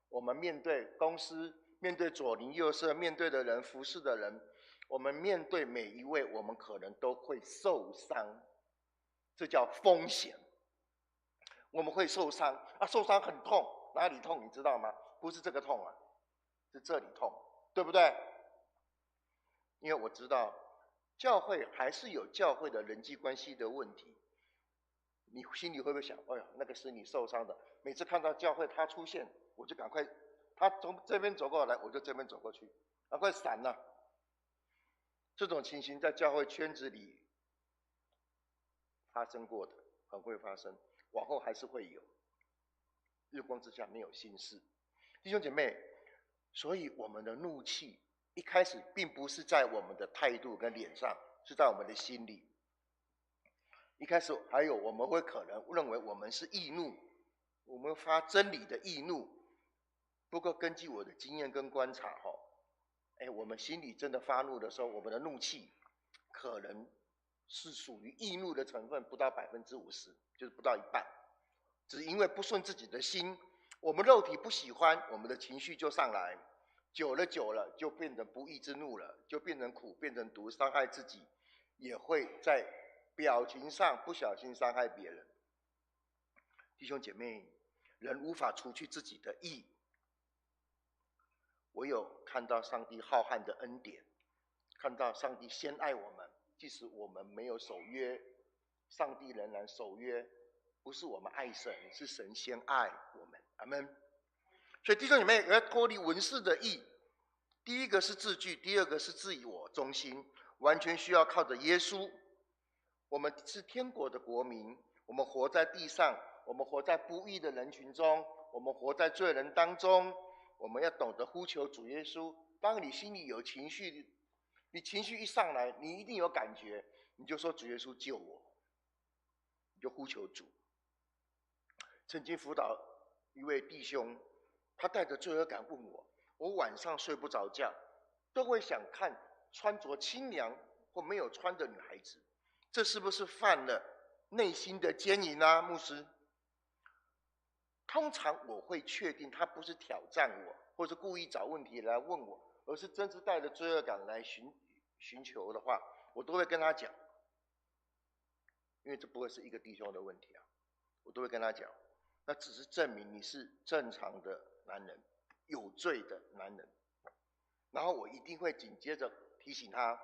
我们面对公司，面对左邻右舍，面对的人，服侍的人，我们面对每一位，我们可能都会受伤，这叫风险。我们会受伤啊，受伤很痛，哪里痛你知道吗？不是这个痛啊，是这里痛，对不对？因为我知道教会还是有教会的人际关系的问题，你心里会不会想，哎呀，那个是你受伤的，每次看到教会他出现，我就赶快，他从这边走过来，我就这边走过去，赶快闪了。这种情形在教会圈子里发生过的，很会发生，往后还是会有。日光之下没有新事，弟兄姐妹，所以我们的怒气一开始并不是在我们的态度跟脸上，是在我们的心里。一开始还有我们会可能认为我们是易怒，我们发真理的易怒。不过根据我的经验跟观察我们心里真的发怒的时候，我们的怒气可能是属于易怒的成分不到50%，就是不到一半。只是因为不顺自己的心，我们肉体不喜欢，我们的情绪就上来，久了就变成不义之怒了，就变成苦，变成毒，伤害自己，也会在表情上不小心伤害别人。弟兄姐妹，人无法除去自己的义，唯有看到上帝浩瀚的恩典，看到上帝先爱我们，即使我们没有守约，上帝仍然守约，不是我们爱神，是神先爱我们，阿们。所以弟兄姐妹，要脱离文士的义，第一个是字句，第二个是自我中心，完全需要靠着耶稣。我们是天国的国民，我们活在地上，我们活在不义的人群中，我们活在罪人当中，我们要懂得呼求主耶稣。当你心里有情绪，你情绪一上来，你一定有感觉，你就说主耶稣救我，你就呼求主。曾经辅导一位弟兄，他带着罪恶感问我晚上睡不着觉，都会想看穿着清凉或没有穿的女孩子，这是不是犯了内心的奸淫啊，牧师？通常我会确定他不是挑战我，或是故意找问题来问我，而是真是带着罪恶感来寻求的话，我都会跟他讲，因为这不会是一个弟兄的问题啊，我都会跟他讲，那只是证明你是正常的男人，有罪的男人。然后我一定会紧接着提醒他，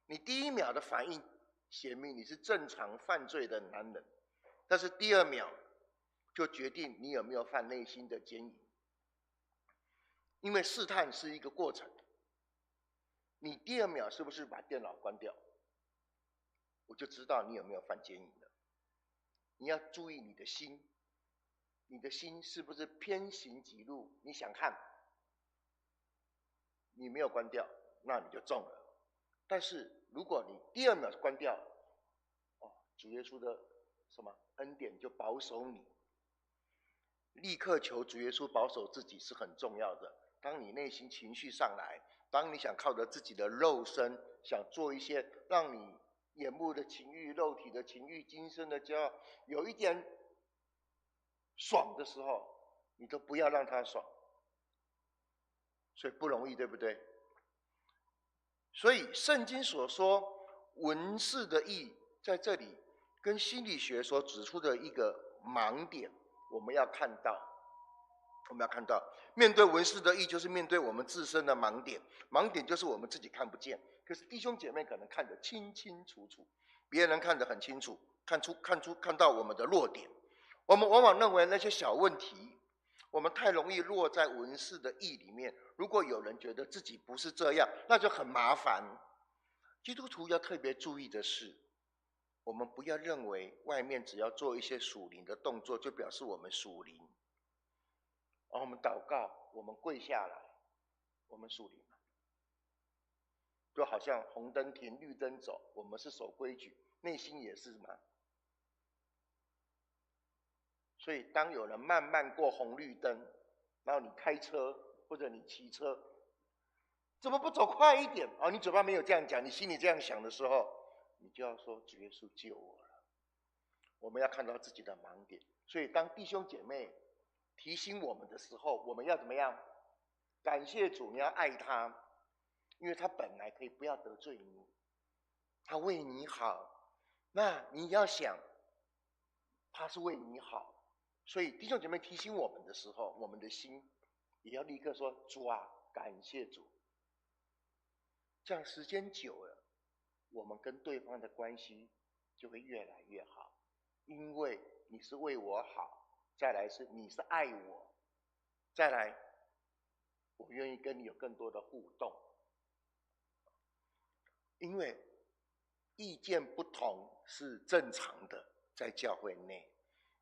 你第一秒的反应显明你是正常犯罪的男人，但是第二秒就决定你有没有犯内心的奸淫。因为试探是一个过程，你第二秒是不是把电脑关掉，我就知道你有没有犯奸淫了。你要注意你的心，你的心是不是偏行己路？你想看，你没有关掉，那你就中了。但是如果你第二秒关掉，主耶稣的什么恩典就保守你，立刻求主耶稣保守自己是很重要的。当你内心情绪上来，当你想靠着自己的肉身，想做一些让你眼目的情欲、肉体的情欲、今生的骄傲，有一点爽的时候，你都不要让它爽，所以不容易，对不对？所以圣经所说文士的义，在这里跟心理学所指出的一个盲点，我们要看到，面对文士的义，就是面对我们自身的盲点。盲点就是我们自己看不见，可是弟兄姐妹可能看得清清楚楚，别人看得很清楚，看到我们的弱点。我们往往认为那些小问题，我们太容易落在文士的义里面。如果有人觉得自己不是这样，那就很麻烦。基督徒要特别注意的是，我们不要认为外面只要做一些属灵的动作，就表示我们属灵。我们祷告，我们跪下来，我们属灵，就好像红灯停，绿灯走，我们是守规矩，内心也是嘛。所以当有人慢慢过红绿灯，然后你开车或者你骑车，怎么不走快一点？你嘴巴没有这样讲，你心里这样想的时候，你就要说主耶稣救我了。我们要看到自己的盲点，所以当弟兄姐妹提醒我们的时候，我们要怎么样？感谢主，你要爱他，因为他本来可以不要得罪你，他为你好，那你要想他是为你好。所以弟兄姐妹提醒我们的时候，我们的心也要立刻说主啊，感谢主。这样时间久了，我们跟对方的关系就会越来越好，因为你是为我好，再来是你是爱我，再来我愿意跟你有更多的互动。因为意见不同是正常的，在教会内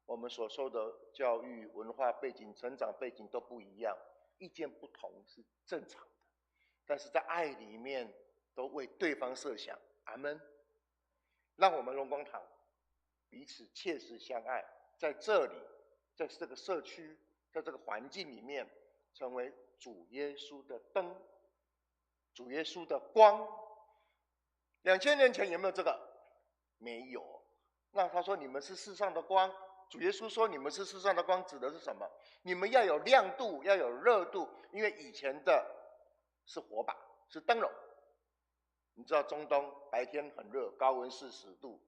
我们所受的教育、文化背景、成长背景都不一样，意见不同是正常的，但是在爱里面都为对方设想。阿们。让我们荣光堂彼此切实相爱，在这里，在这个社区，在这个环境里面，成为主耶稣的灯，主耶稣的光。2000年前有没有这个？没有。那他说你们是世上的光，主耶稣说你们是世上的光，指的是什么？你们要有亮度，要有热度，因为以前的是火把，是灯笼。你知道中东白天很热，高温40度，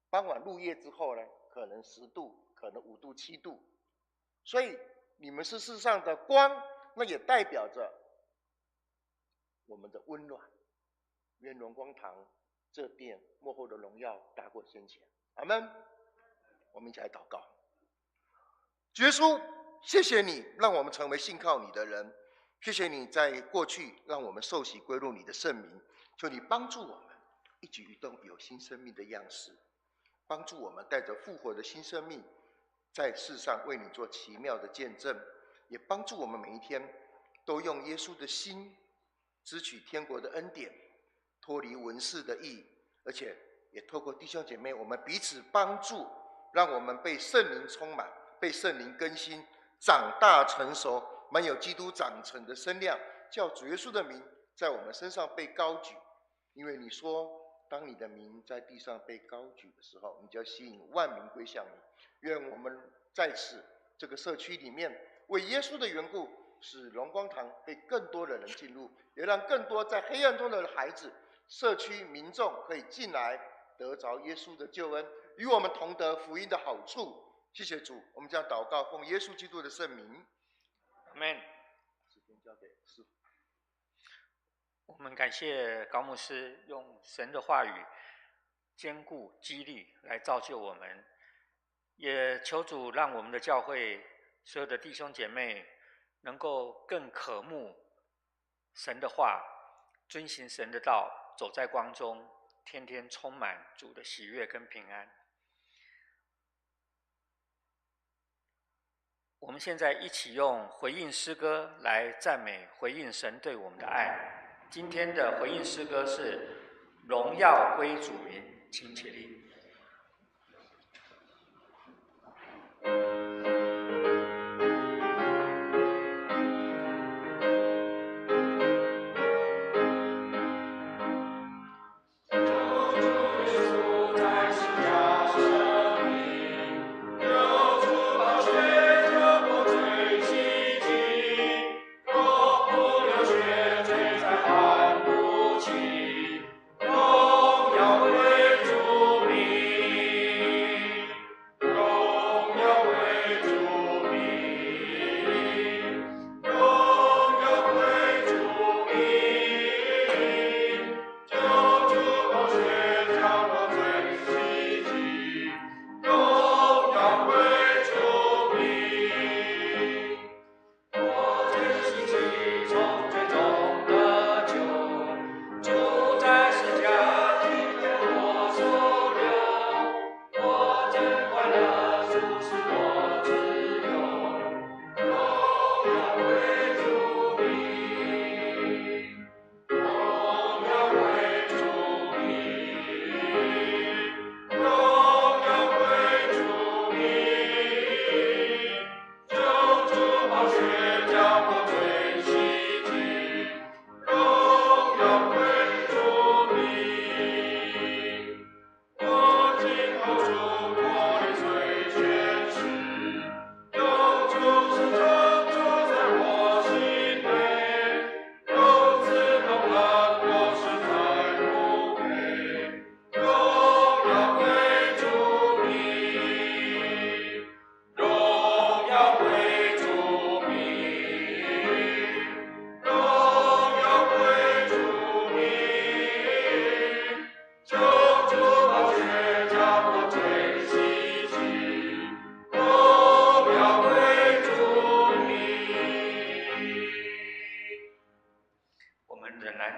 傍晚入夜之后呢，可能10度，可能5度、7度。所以你们是世上的光，那也代表着我们的温暖。愿荣光堂这殿幕后的荣耀大过先前。阿们。我们一起来祷告。主耶稣，谢谢你让我们成为信靠你的人，谢谢你在过去让我们受洗归入你的圣名，求你帮助我们一举一动有新生命的样式，帮助我们带着复活的新生命在世上为你做奇妙的见证，也帮助我们每一天都用耶稣的心支取天国的恩典，脱离文士的义，而且也透过弟兄姐妹我们彼此帮助，让我们被圣灵充满，被圣灵更新，长大成熟，满有基督长成的身量，叫主耶稣的名在我们身上被高举。因为你说当你的名在地上被高举的时候，你就要吸引万民归向你。愿我们在这个社区里面为耶稣的缘故，使荣光堂被更多的人进入，也让更多在黑暗中的孩子、社区民众可以进来得着耶稣的救恩，与我们同得福音的好处。谢谢主，我们将祷告奉耶稣基督的圣名。阿们。时间交给师父。我们感谢高牧师用神的话语坚固激励来造就我们，也求主让我们的教会所有的弟兄姐妹能够更渴慕神的话，遵行神的道，走在光中，天天充满主的喜悦跟平安。我们现在一起用回应诗歌来赞美回应神对我们的爱。今天的回应诗歌是荣耀归主名，请起立。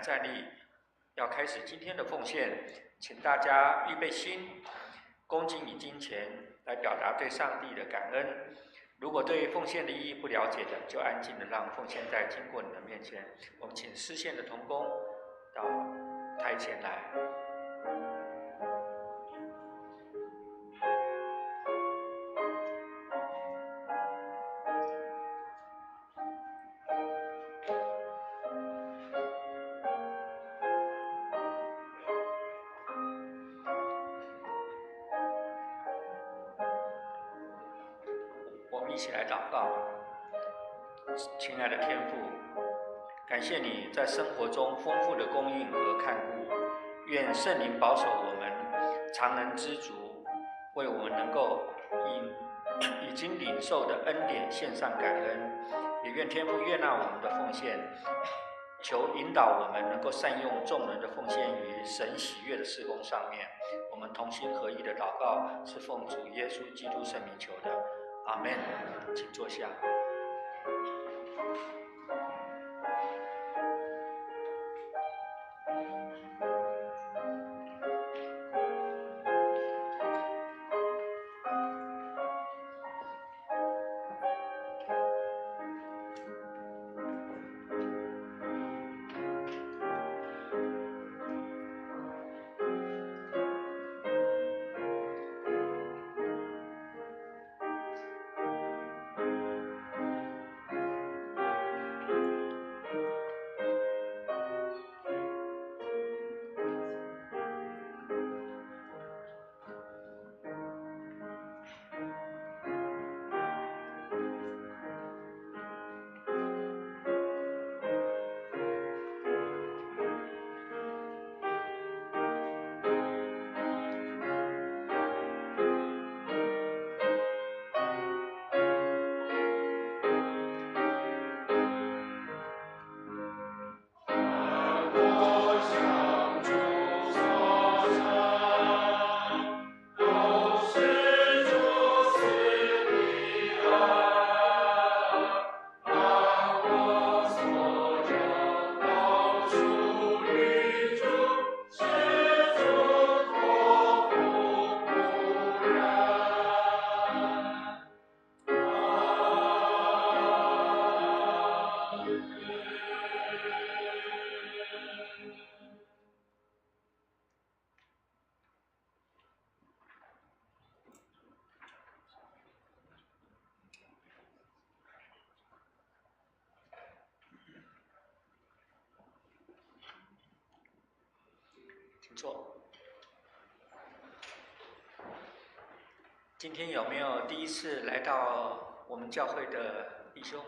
站立，要开始今天的奉献，请大家预备心，恭敬以金钱来表达对上帝的感恩。如果对奉献的意义不了解的，就安静的让奉献袋经过你的面前。我们请诗献的同工到台前来。一起来祷告。亲爱的天父，感谢你在生活中丰富的供应和看顾，愿圣灵保守我们常能知足，为我们能够已经领受的恩典献上感恩，也愿天父悦纳我们的奉献，求引导我们能够善用众人的奉献于神喜悦的事工上面。我们同心合意的祷告是奉主耶稣基督圣名求的，阿们。请坐下。今天有没有第一次来到我们教会的弟兄？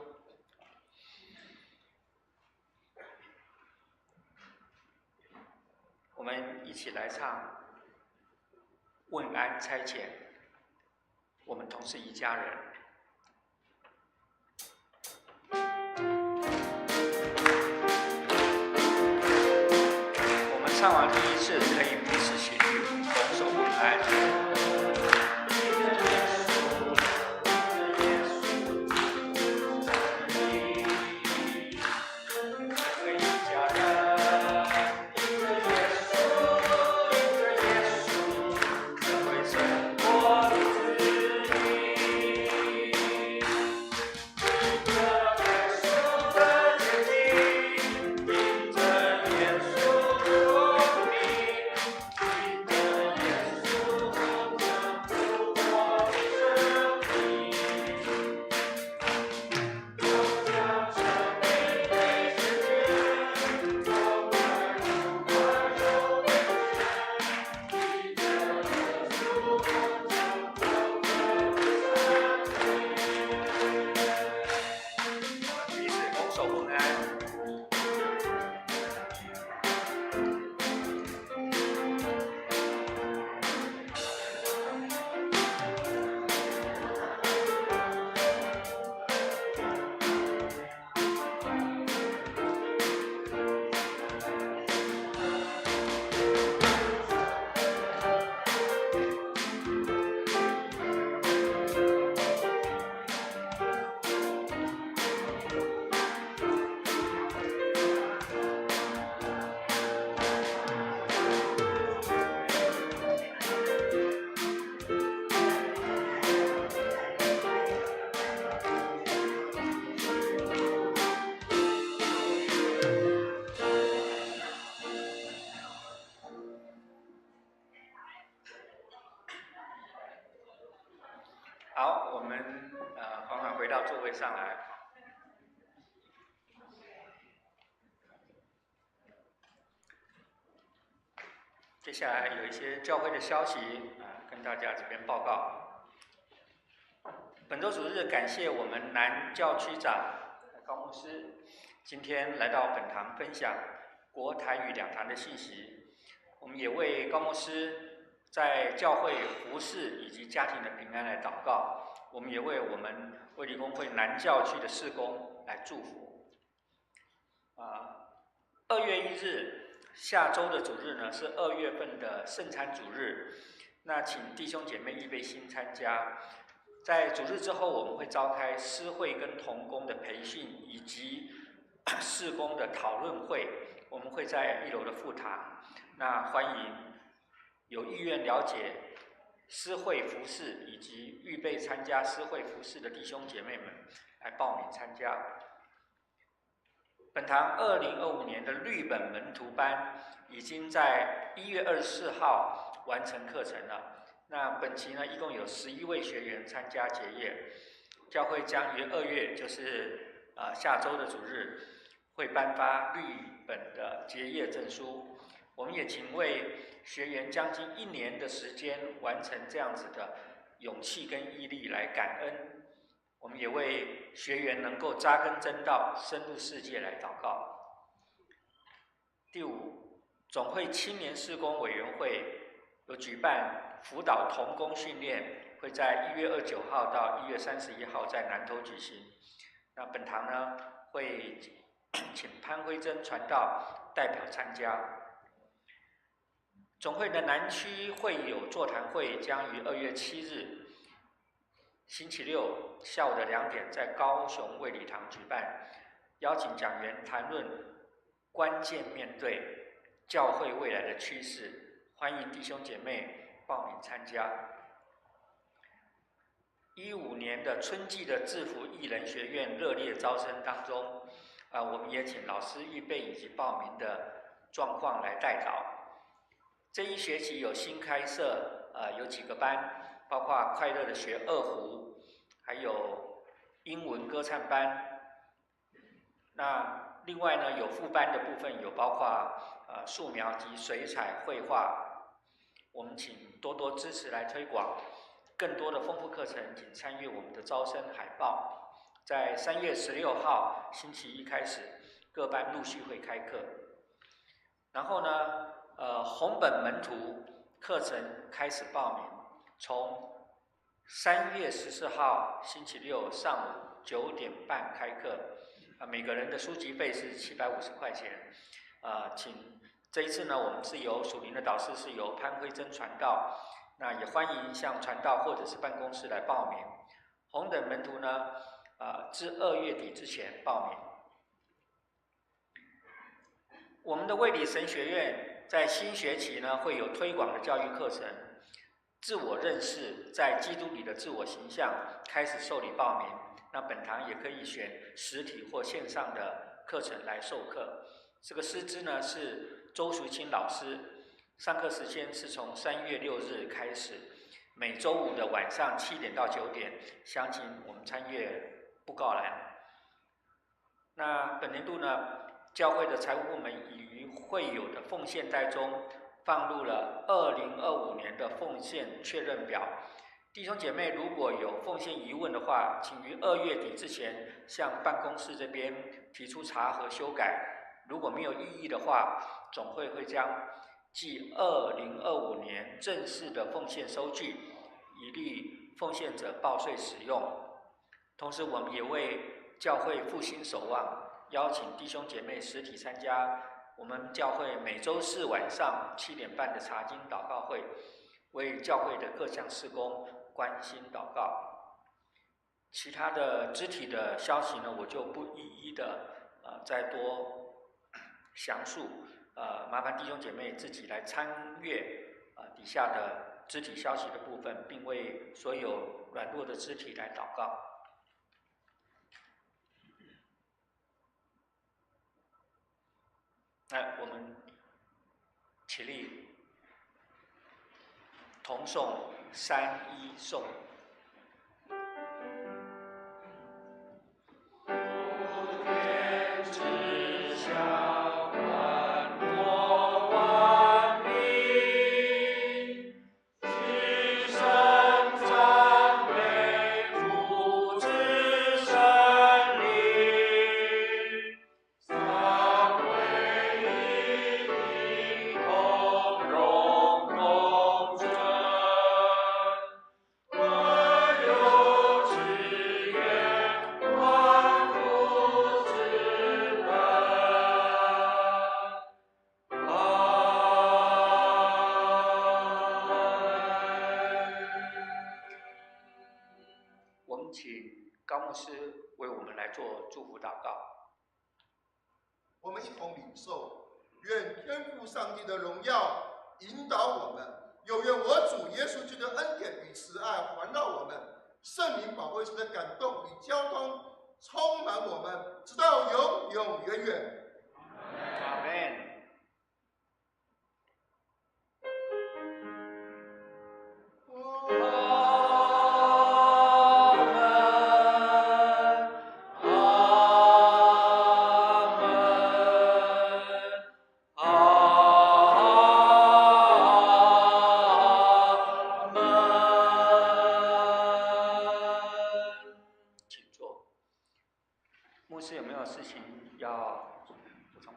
我们一起来唱《问安差遣》，我们同是一家人。我们唱完第一次，可以彼此喜律，拱手问安。好，我们缓缓回到座位上来。接下来有一些教会的消息跟大家这边报告。本周主日感谢我们南教区长高牧师今天来到本堂分享国台语两堂的信息。我们也为高牧师在教会服事以及家庭的平安来祷告。我们也为我们卫理公会南教区的事工来祝福。2月1日，下周的主日呢是2月份的圣餐主日，那请弟兄姐妹预备心参加。在主日之后，我们会召开诗会跟同工的培训以及事工的讨论会，我们会在1楼的副堂。那欢迎有意愿了解诗会服事以及预备参加诗会服事的弟兄姐妹们来报名参加。本堂2025年的绿本门徒班已经在1月24号完成课程了。那本期呢，一共有11位学员参加结业。教会将于2月，就是下周的主日，会颁发绿本的结业证书。我们也请为学员将近1年的时间完成这样子的勇气跟毅力来感恩。我们也为学员能够扎根真道、深入世界来祷告。第5，总会青年事工委员会有举办辅导同工训练，会在1月29号到1月31号在南投举行。那本堂呢会请潘辉珍传道代表参加。总会的南区会友座谈会将于2月7日星期六下午的2点在高雄卫理堂举办，邀请讲员谈论关键面对教会未来的趋势，欢迎弟兄姐妹报名参加。15年的春季的制服艺人学院热烈招生当中，我们也请老师预备以及报名的状况来代祷。这一学期有新开设，有几个班，包括快乐的学二胡，还有英文歌唱班。那另外呢，有副班的部分有包括素描及水彩绘画，我们请多多支持来推广。更多的丰富课程，请参阅我们的招生海报。在3月16号星期一开始，各班陆续会开课。然后呢，红本门徒课程开始报名，从3月14号星期六上午9点半开课。每个人的书籍费是750块钱。请这一次呢，我们是由属灵的导师是由潘辉珍传道，那也欢迎向传道或者是办公室来报名。红等门徒呢，至2月底之前报名。我们的卫理神学院在新学期呢会有推广的教育课程，自我认识在基督里的自我形象开始受理报名。那本堂也可以选实体或线上的课程来授课。这个师资呢是周淑清老师，上课时间是从3月6日开始，每周五的晚上7点到9点，详情我们参阅布告栏。那本年度呢，教会的财务部门已于会友的奉献袋中放入了2025年的奉献确认表。弟兄姐妹如果有奉献疑问的话，请于2月底之前向办公室这边提出查核修改。如果没有异议的话，总会将继2025年正式的奉献收据，以利奉献者报税使用。同时，我们也为教会复兴守望，邀请弟兄姐妹实体参加我们教会每周四晚上7点半的查经祷告会，为教会的各项事工关心祷告。其他的肢体的消息呢，我就不一一的再多详述，麻烦弟兄姐妹自己来参阅底下的肢体消息的部分，并为所有软弱的肢体来祷告。我们起立，同诵3一颂。请高牧师为我们来做祝福祷告。我们一同领受，愿天父上帝的荣耀引导我们，又愿我主耶稣基督的恩典与慈爱环绕我们，圣灵宝贵师的感动与交通充满我们，直到永永远远。阿们。牧师有没有事情要补充？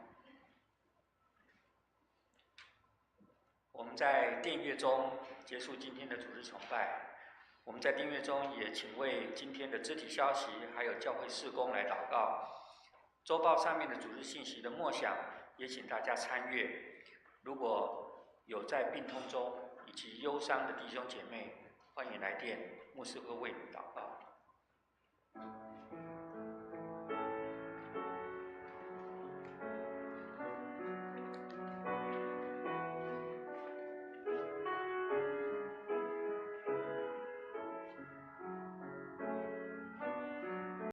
我们在殿乐中结束今天的主日崇拜。我们在殿乐中也请为今天的肢体消息还有教会事工来祷告。周报上面的主日信息的默想也请大家参阅。如果有在病痛中以及忧伤的弟兄姐妹，欢迎来电，牧师会为你祷告。